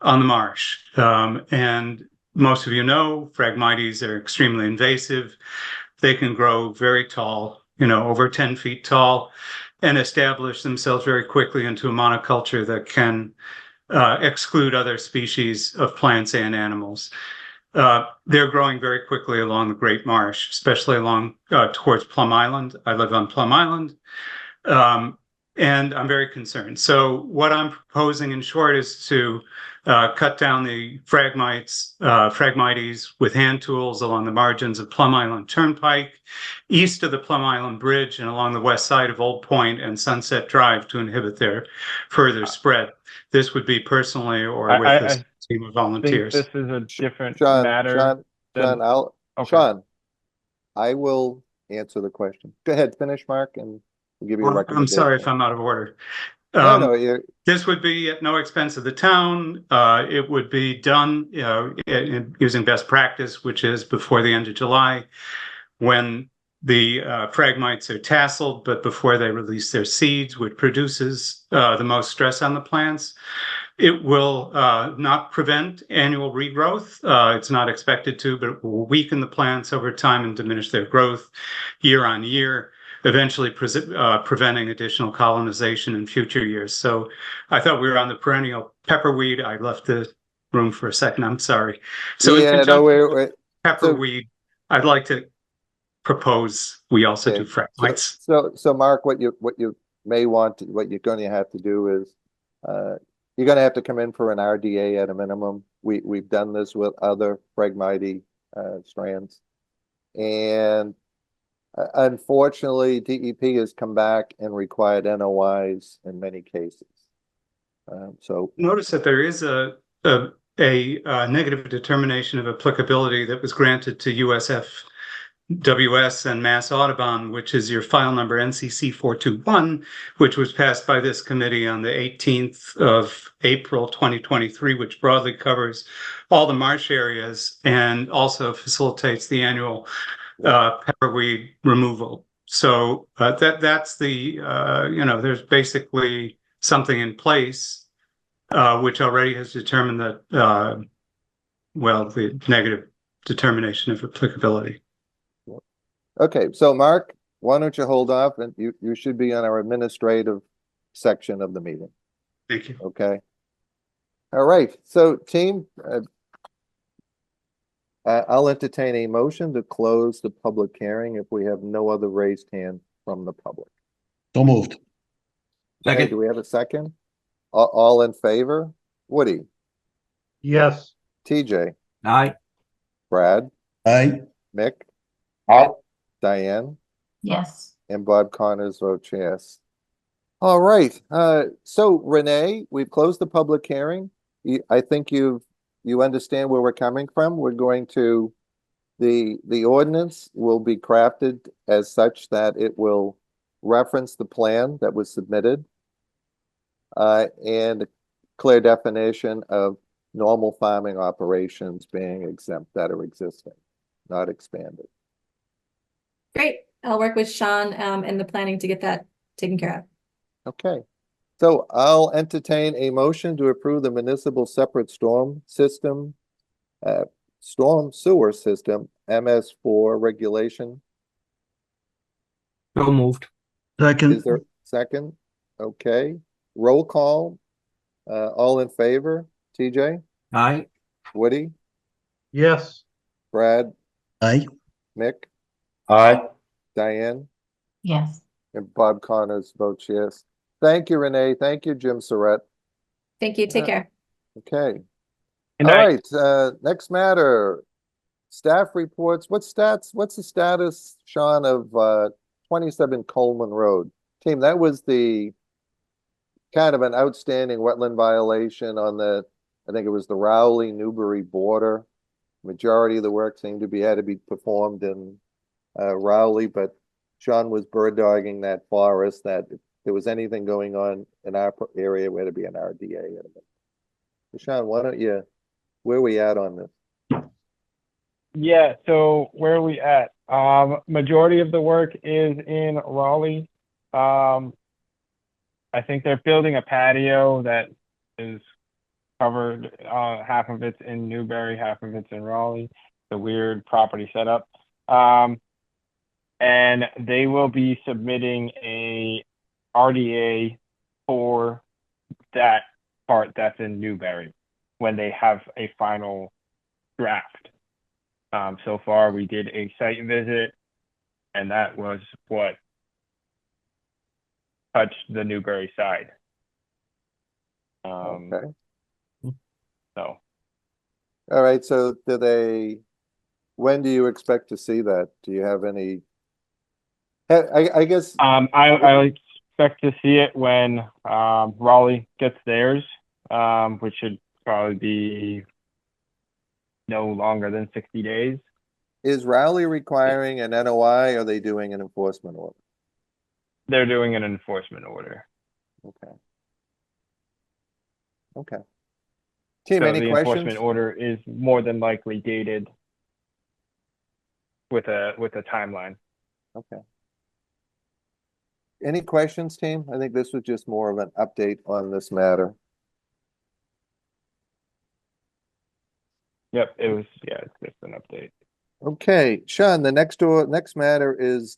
marsh. And most of you know, Phragmites are extremely invasive. They can grow very tall, over 10 feet tall, and establish themselves very quickly into a monoculture that can exclude other species of plants and animals. They're growing very quickly along the Great Marsh, especially along towards Plum Island. I live on Plum Island. and I'm very concerned. So what I'm proposing in short is to cut down the Phragmites with hand tools along the margins of Plum Island Turnpike, east of the Plum Island Bridge, and along the west side of Old Point and Sunset Drive to inhibit their further spread. This would be personally or with a team of volunteers. This is a different Sean, matter. Sean, Sean, I will answer the question. Go ahead, finish, Mark, and we'll give you a I'm recommendation. sorry if I'm out of order. No, this would be at no expense of the town. It would be done using best practice, which is before the end of July, when the Phragmites are tasseled, but before they release their seeds, which produces the most stress on the plants. It will not prevent annual regrowth. It's not expected to, but it will weaken the plants over time and diminish their growth year on year, eventually preventing additional colonization in future years. So I thought we were on the perennial pepperweed. I left the room for a second. I'm sorry. So in conjunction with pepperweed, I'd like to propose we also do Phragmites. So Mark, what you may want to, what you're going to have to do is you're going to have to come in for an RDA at a minimum. We've done this with other Phragmite strands, and unfortunately, DEP has come back and required NOIs in many cases. So notice that there is a negative determination of applicability that was granted to USFWS and Mass Audubon, which is your file number NCC 421, which was passed by this committee on the 18th of April 2023, which broadly covers all the marsh areas and also facilitates the annual pepperweed removal. So that's the there's basically something in place which already has determined that the negative determination of applicability. Okay, so Mark, why don't you hold off, and you should be on our administrative section of the meeting. Thank you. Okay. All right, so team, I'll entertain a motion to close the public hearing if we have no other raised hand from the public. So moved. Okay, Second. do we have a second? All in favor? Woody, Yes. TJ, Aye. Brad, Aye. Mick, Aye. Diane, Yes. and Bob Connors votes yes. All right, so Renee, we've closed the public hearing. I think you understand where we're coming from. We're going to, the ordinance will be crafted as such that it will reference the plan that was submitted and a clear definition of normal farming operations being exempt that are existing, not expanded. Great. I'll work with Sean and the planning to get that taken care of. Okay, so I'll entertain a motion to approve the municipal separate storm system, storm sewer system, MS4 regulation. So moved. Second. Is there a second? Okay, roll call. All in favor? TJ, Aye. Woody, Yes. Brad, Aye. Mick, Aye. Diane, Yes. and Bob Connors votes yes. Thank you, Renee. Thank you, Jim Surratt. Thank you. Take care. Okay. Good All night. right, next matter. Staff reports. What's the status, Sean, of 27 Coleman Road? Team, that was the kind of an outstanding wetland violation on the, I think it was the Rowley-Newbury border. Majority of the work seemed to be had to be performed in Rowley, but Sean was bird dogging that forest, that if there was anything going on in our area, we had to be an RDA. So Sean, why don't you, where are we at on this? Yeah, so where are we at? Majority of the work is in Raleigh. I think they're building a patio that is covered, half of it's in Newbury, half of it's in Raleigh. It's a weird property setup. And they will be submitting a RDA for that part that's in Newbury when they have a final draft. So far, we did a site visit, and that was what touch the Newbury side. Okay. So All right, so when do you expect to see that? Do you have any? I guess. I expect to see it when Raleigh gets theirs, which should probably be no longer than 60 days. Is Raleigh requiring an NOI, or are they doing an enforcement order? They're doing an enforcement order. Okay. Okay. Team, So any the questions? enforcement order is more than likely dated with a timeline. Okay. Any questions, team? I think this was just more of an update on this matter. Yep, it's just an update. Okay, Sean, the next matter is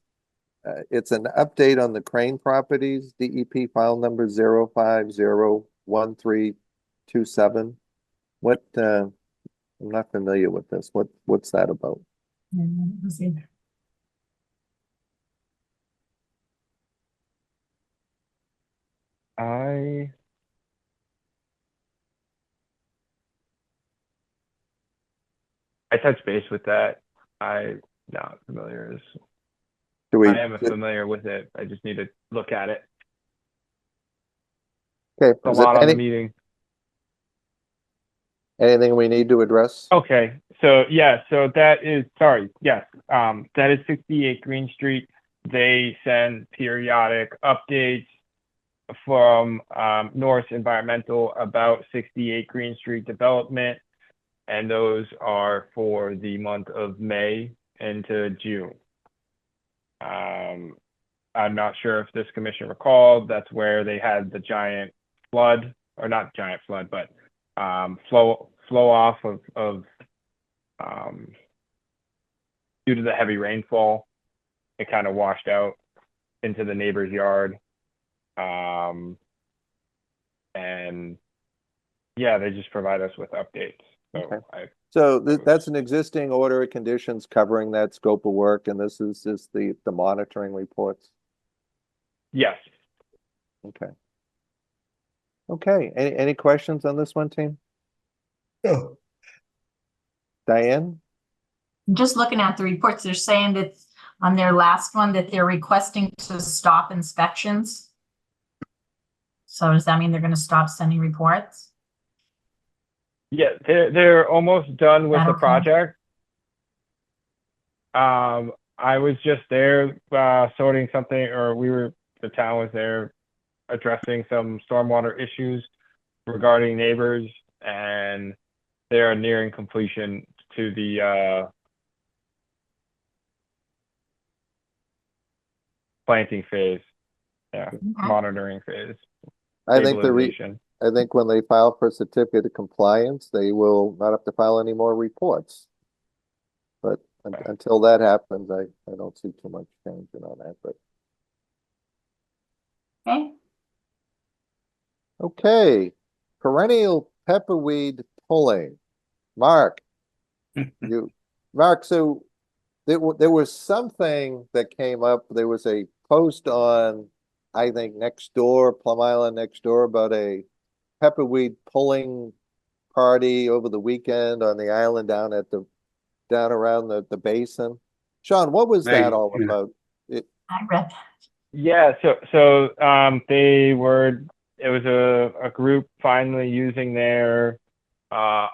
it's an update on the Crane Properties, DEP file number 0501327. What I'm not familiar with this. What's that about? I touched base with that. I'm not familiar. I am familiar with it. I just need to look at it. Okay. It's a lot on the meeting. Anything we need to address? Okay, so yeah, so that is, sorry, yes, that is 68 Green Street. They send periodic updates from Norse Environmental about 68 Green Street development, and those are for the month of May into June. I'm not sure if this commission recalled, that's where they had the giant flood, or not giant flood, but flow off of due to the heavy rainfall. It kind of washed out into the neighbor's yard. And yeah, they just provide us with updates. So okay. So that's an existing order of conditions covering that scope of work, and this is just the monitoring reports? Yes. Okay. Okay, any questions on this one, team? No. Diane? Just looking at the reports, they're saying that on their last one that they're requesting to stop inspections. So does that mean they're going to stop sending reports? Yeah, they're almost done with the project. I was just there sorting something, or the town was there addressing some stormwater issues regarding neighbors, and they are nearing completion to the planting phase, monitoring phase. I think when they file for certificate of compliance, they will not have to file any more reports. But until that happens, I don't see too much change on that. But okay, perennial pepperweed pulling. Mark, so there was something that came up. There was a post on, I think, Plum Island next door, about a pepperweed pulling party over the weekend on the island down around the basin. Sean, what was that all about? I read that. Yeah, so it was a group finally using their I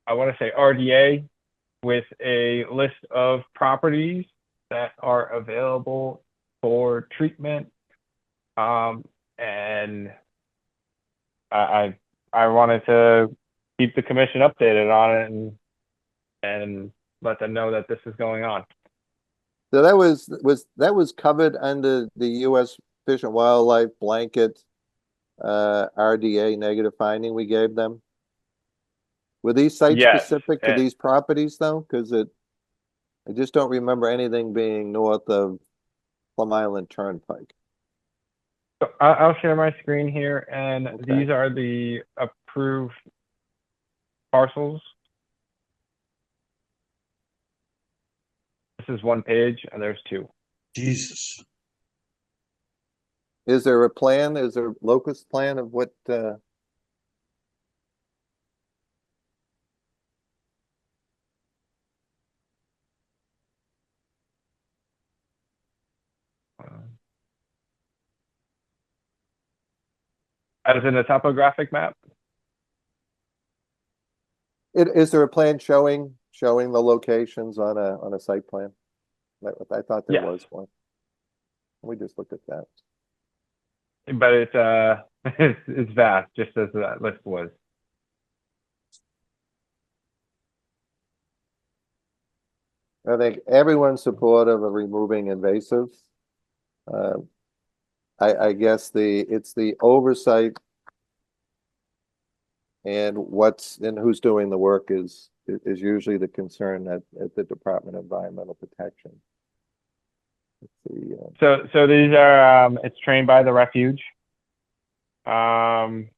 want to say RDA with a list of properties that are available for treatment. And I wanted to keep the commission updated on it and let them know that this is going on. So that was covered under the U.S. Fish and Wildlife blanket RDA negative finding we gave them. Were these site specific to these properties though? Because I just don't remember anything being north of Plum Island Turnpike. So I'll share my screen here, and these are the approved parcels. This is one page, and there's two. Jesus. Is there a plan? Is there a locust plan of what, As in a topographic map? is there a plan showing the locations on a site plan? I thought there Yes. was one. We just looked at that. But it's it's vast, just as that list was. I think everyone's supportive of removing invasives. I guess it's the oversight and who's doing the work is usually the concern at the Department of Environmental Protection. Let's see, So these are it's trained by the refuge. And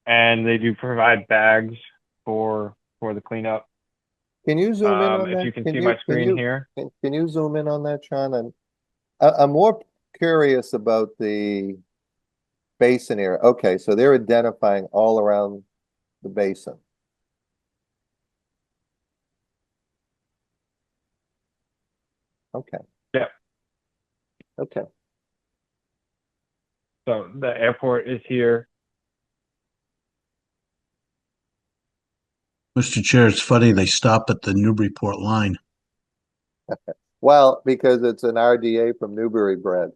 they do provide bags for the cleanup. Can you zoom in on that? If you can see my screen here. Can you zoom in on that, Sean? I'm more curious about the basin area. Okay, so they're identifying all around the basin. Okay. Yeah. Okay. So the airport is here. Mr. Chair, it's funny, they stop at the Newburyport line. Well, because it's an RDA from Newbury bread.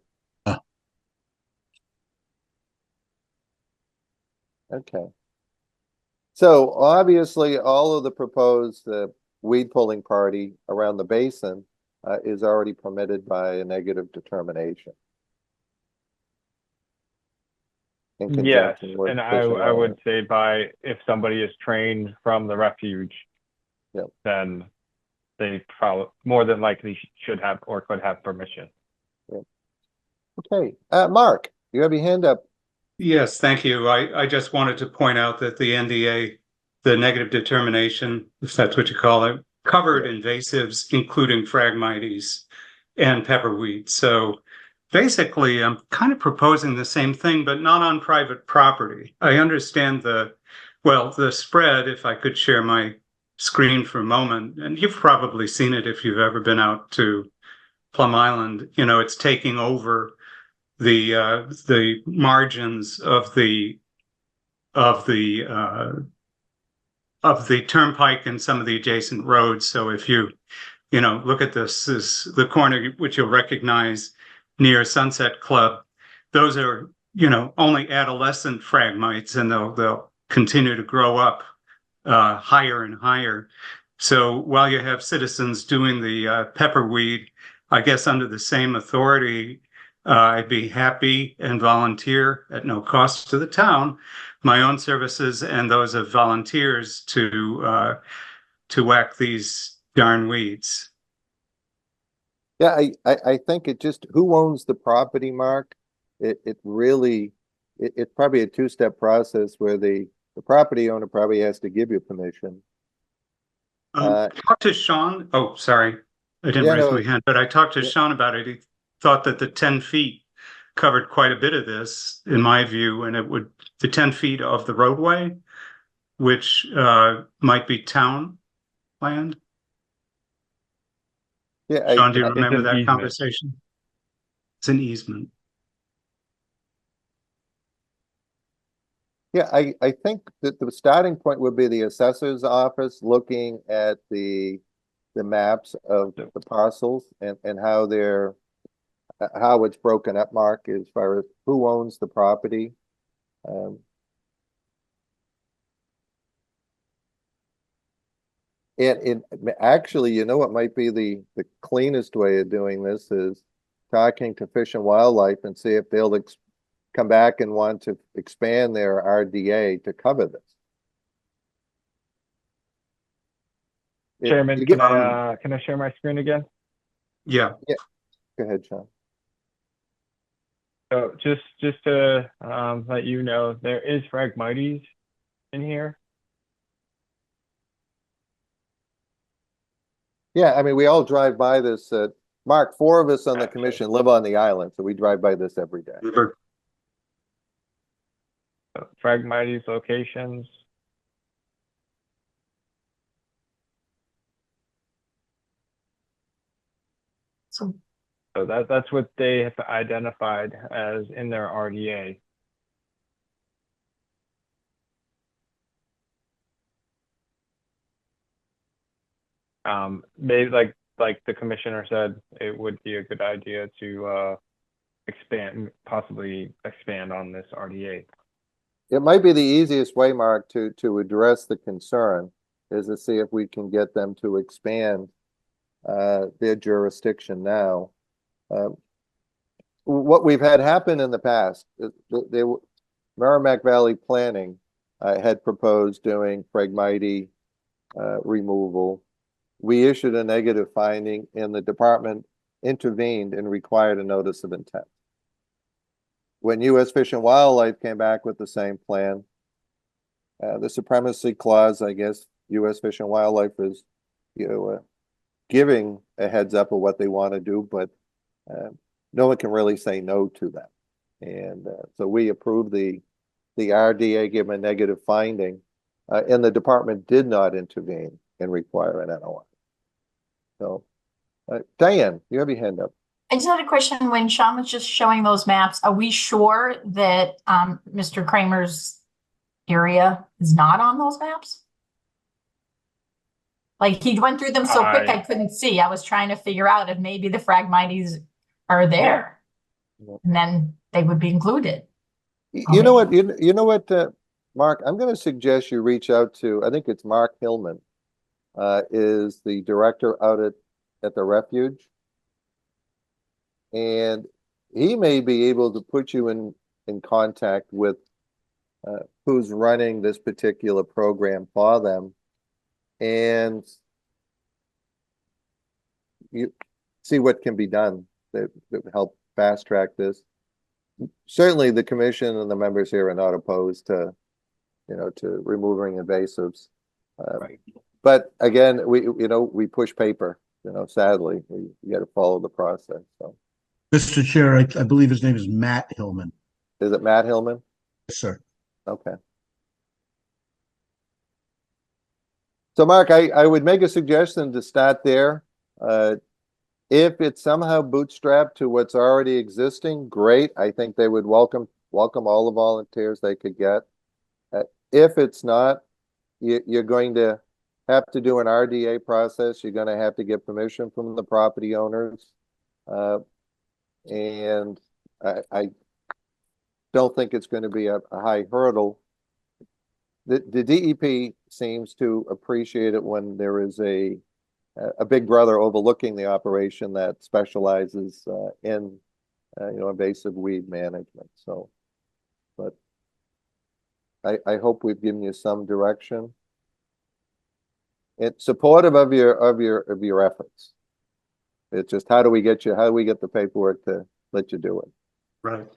Okay. So obviously, all of the proposed weed pulling party around the basin is already permitted by a negative determination. In Yes, conjunction with and Fish and I would Wildlife. say if somebody is trained from the refuge, Yep. then they probably more than likely should have or could have permission. Okay, Mark, you have your hand up. Yes, thank you. I just wanted to point out that the NDA, the negative determination, if that's what you call it, covered invasives, including Phragmites and pepperweed. So basically, I'm kind of proposing the same thing, but not on private property. I understand the spread, if I could share my screen for a moment, and you've probably seen it if you've ever been out to Plum Island. You know, it's taking over the margins of the turnpike and some of the adjacent roads. So if you look at this is the corner which you'll recognize near Sunset Club. Those are only adolescent Phragmites, and they'll continue to grow up higher and higher. So while you have citizens doing the pepperweed, I guess under the same authority, I'd be happy and volunteer at no cost to the town, my own services and those of volunteers to whack these darn weeds. Yeah, I think it just, who owns the property, Mark? It's probably a two-step process where the property owner probably has to give you permission. Talked to Sean. Oh, sorry. I didn't raise my hand, but I talked to Sean about it. He thought that the 10 feet covered quite a bit of this, in my view, and the 10 feet of the roadway, which might be town land. Yeah, Sean, do you remember that conversation? It's an easement. Yeah, I think that the starting point would be the assessor's office looking at the maps of the parcels and how how it's broken up, Mark, as far as who owns the property. And actually, what might be the cleanest way of doing this is talking to Fish and Wildlife and see if they'll come back and want to expand their RDA to cover this. Chairman, can I share my screen again? Yeah. Yeah. Go ahead, Sean. So just to let you know, there is Phragmites in here. Yeah, I mean, we all drive by this Mark, 4 of us on the commission live on the island, so we drive by this every day. Phragmites locations. So So that's what they have identified as in their RDA. They like the commissioner said, it would be a good idea to possibly expand on this RDA. It might be the easiest way, Mark, to address the concern is to see if we can get them to expand their jurisdiction now. What we've had happen in the past, Merrimack Valley Planning had proposed doing Phragmite removal. We issued a negative finding and the department intervened and required a notice of intent. When U.S. Fish and Wildlife came back with the same plan, the supremacy clause, I guess, U.S. Fish and Wildlife is, giving a heads up of what they want to do, but no one can really say no to that. And so we approved the RDA, gave them a negative finding, and the department did not intervene and require an NOI. So, Diane, you have your hand up. I just had a question. When Sean was just showing those maps, are we sure that Mr. Kramer's area is not on those maps? Like he went through them so quick I couldn't see. I was trying to figure out if maybe the Phragmites are there, and then they would be included. You know what? You know what, Mark? I'm going to suggest you reach out to. I think it's Mark Hillman, is the director out at the refuge, and he may be able to put you in contact with who's running this particular program for them, and you see what can be done that help fast track this. Certainly the commission and the members here are not opposed to, to removing invasives. Right. But again, we push paper, sadly, we got to follow the process. So, Mr. Chair, I believe his name is Matt Hillman. Is it Matt Hillman? Yes, sir. Okay. So Mark, I would make a suggestion to start there. If it's somehow bootstrapped to what's already existing, great. I think they would welcome all the volunteers they could get. If it's not, you're going to have to do an RDA process. You're going to have to get permission from the property owners. And I don't think it's going to be a high hurdle. The DEP seems to appreciate it when there is a big brother overlooking the operation that specializes in invasive weed management. So, but I hope we've given you some direction. It's supportive of your efforts. It's just how do we get the paperwork to let you do it? Right.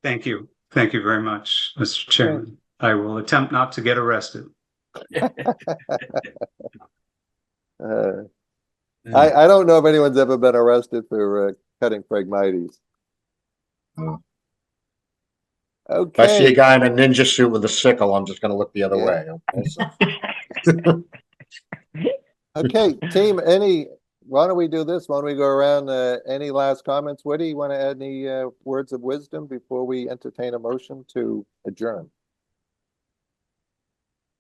Thank you. Thank you very much, Mr. Chairman. I will attempt not to get arrested. I don't know if anyone's ever been arrested for cutting Phragmites. Okay. If I see a guy in a ninja suit with a sickle, I'm just going to look the other way. Okay, team, why don't we do this? Why don't we go around, any last comments? Woody, you want to add any words of wisdom before we entertain a motion to adjourn?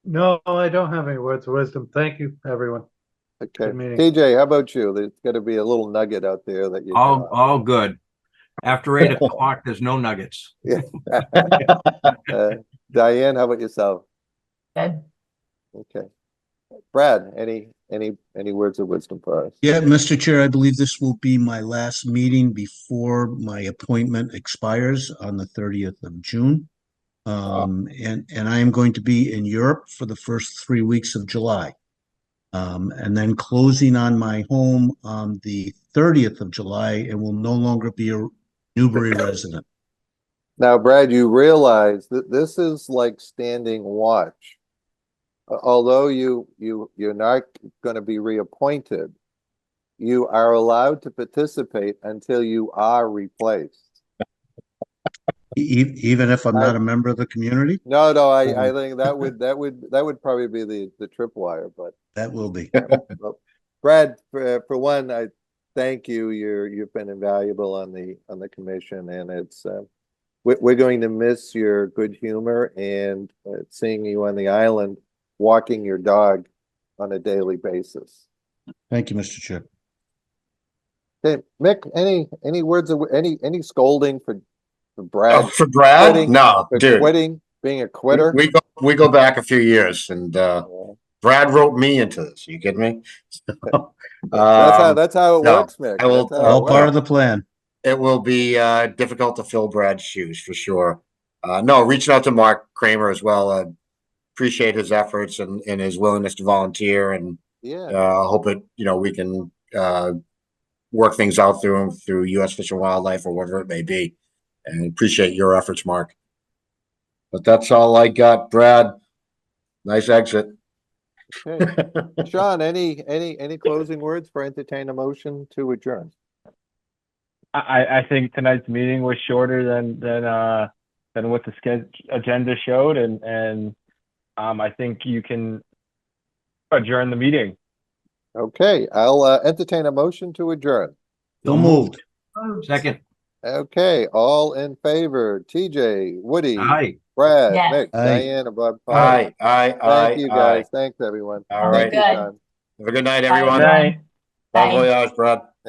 No, I don't have any words of wisdom. Thank you, everyone. Okay, TJ, how about you? There's got to be a little nugget out there that you all good. After 8 o'clock, there's no nuggets. Yeah. Diane, how about yourself? Good. Okay. Brad, any words of wisdom for us? Yeah, Mr. Chair, I believe this will be my last meeting before my appointment expires on the 30th of June. And I am going to be in Europe for the first 3 weeks of July. And then closing on my home on the 30th of July and will no longer be a Newbury resident. Now, Brad, you realize that this is like standing watch. Although you're not going to be reappointed, you are allowed to participate until you are replaced. Even if I'm not a member of the community? No, I think that would probably be the tripwire, but That will be. well, Brad, for one, I thank you. You've been invaluable on the commission, and it's we're going to miss your good humor and seeing you on the island walking your dog on a daily basis. Thank you, Mr. Chair. Okay, Mick, any words of any scolding for Brad? Oh, for Brad? Quitting, No, for dude. quitting, being a quitter. We go back a few years, and Brad wrote me into this. You kidding me? That's how it no, works, Mick. I will, That's how it All part works. of the plan. It will be difficult to fill Brad's shoes for sure. No, reaching out to Mark Kramer as well. Appreciate his efforts and his willingness to volunteer, and hope it we can work things out through him through U.S. Fish and Wildlife or whatever it may be. And appreciate your efforts, Mark. But that's all I got, Brad. Nice exit. Okay. Sean, any closing words for entertain a motion to adjourn? I think tonight's meeting was shorter than what the agenda showed, and I think you can adjourn the meeting. Okay, I'll entertain a motion to adjourn. So moved. Second. Okay, all in favor. TJ, Woody, Aye. Brad, Yes. Mick, Aye. Diane, and Bob. Aye. Thank you guys. Thanks everyone. All Thank right. you, Sean. Have a good night, Bye, everyone. everyone. Bon Bye. voyage, Brad.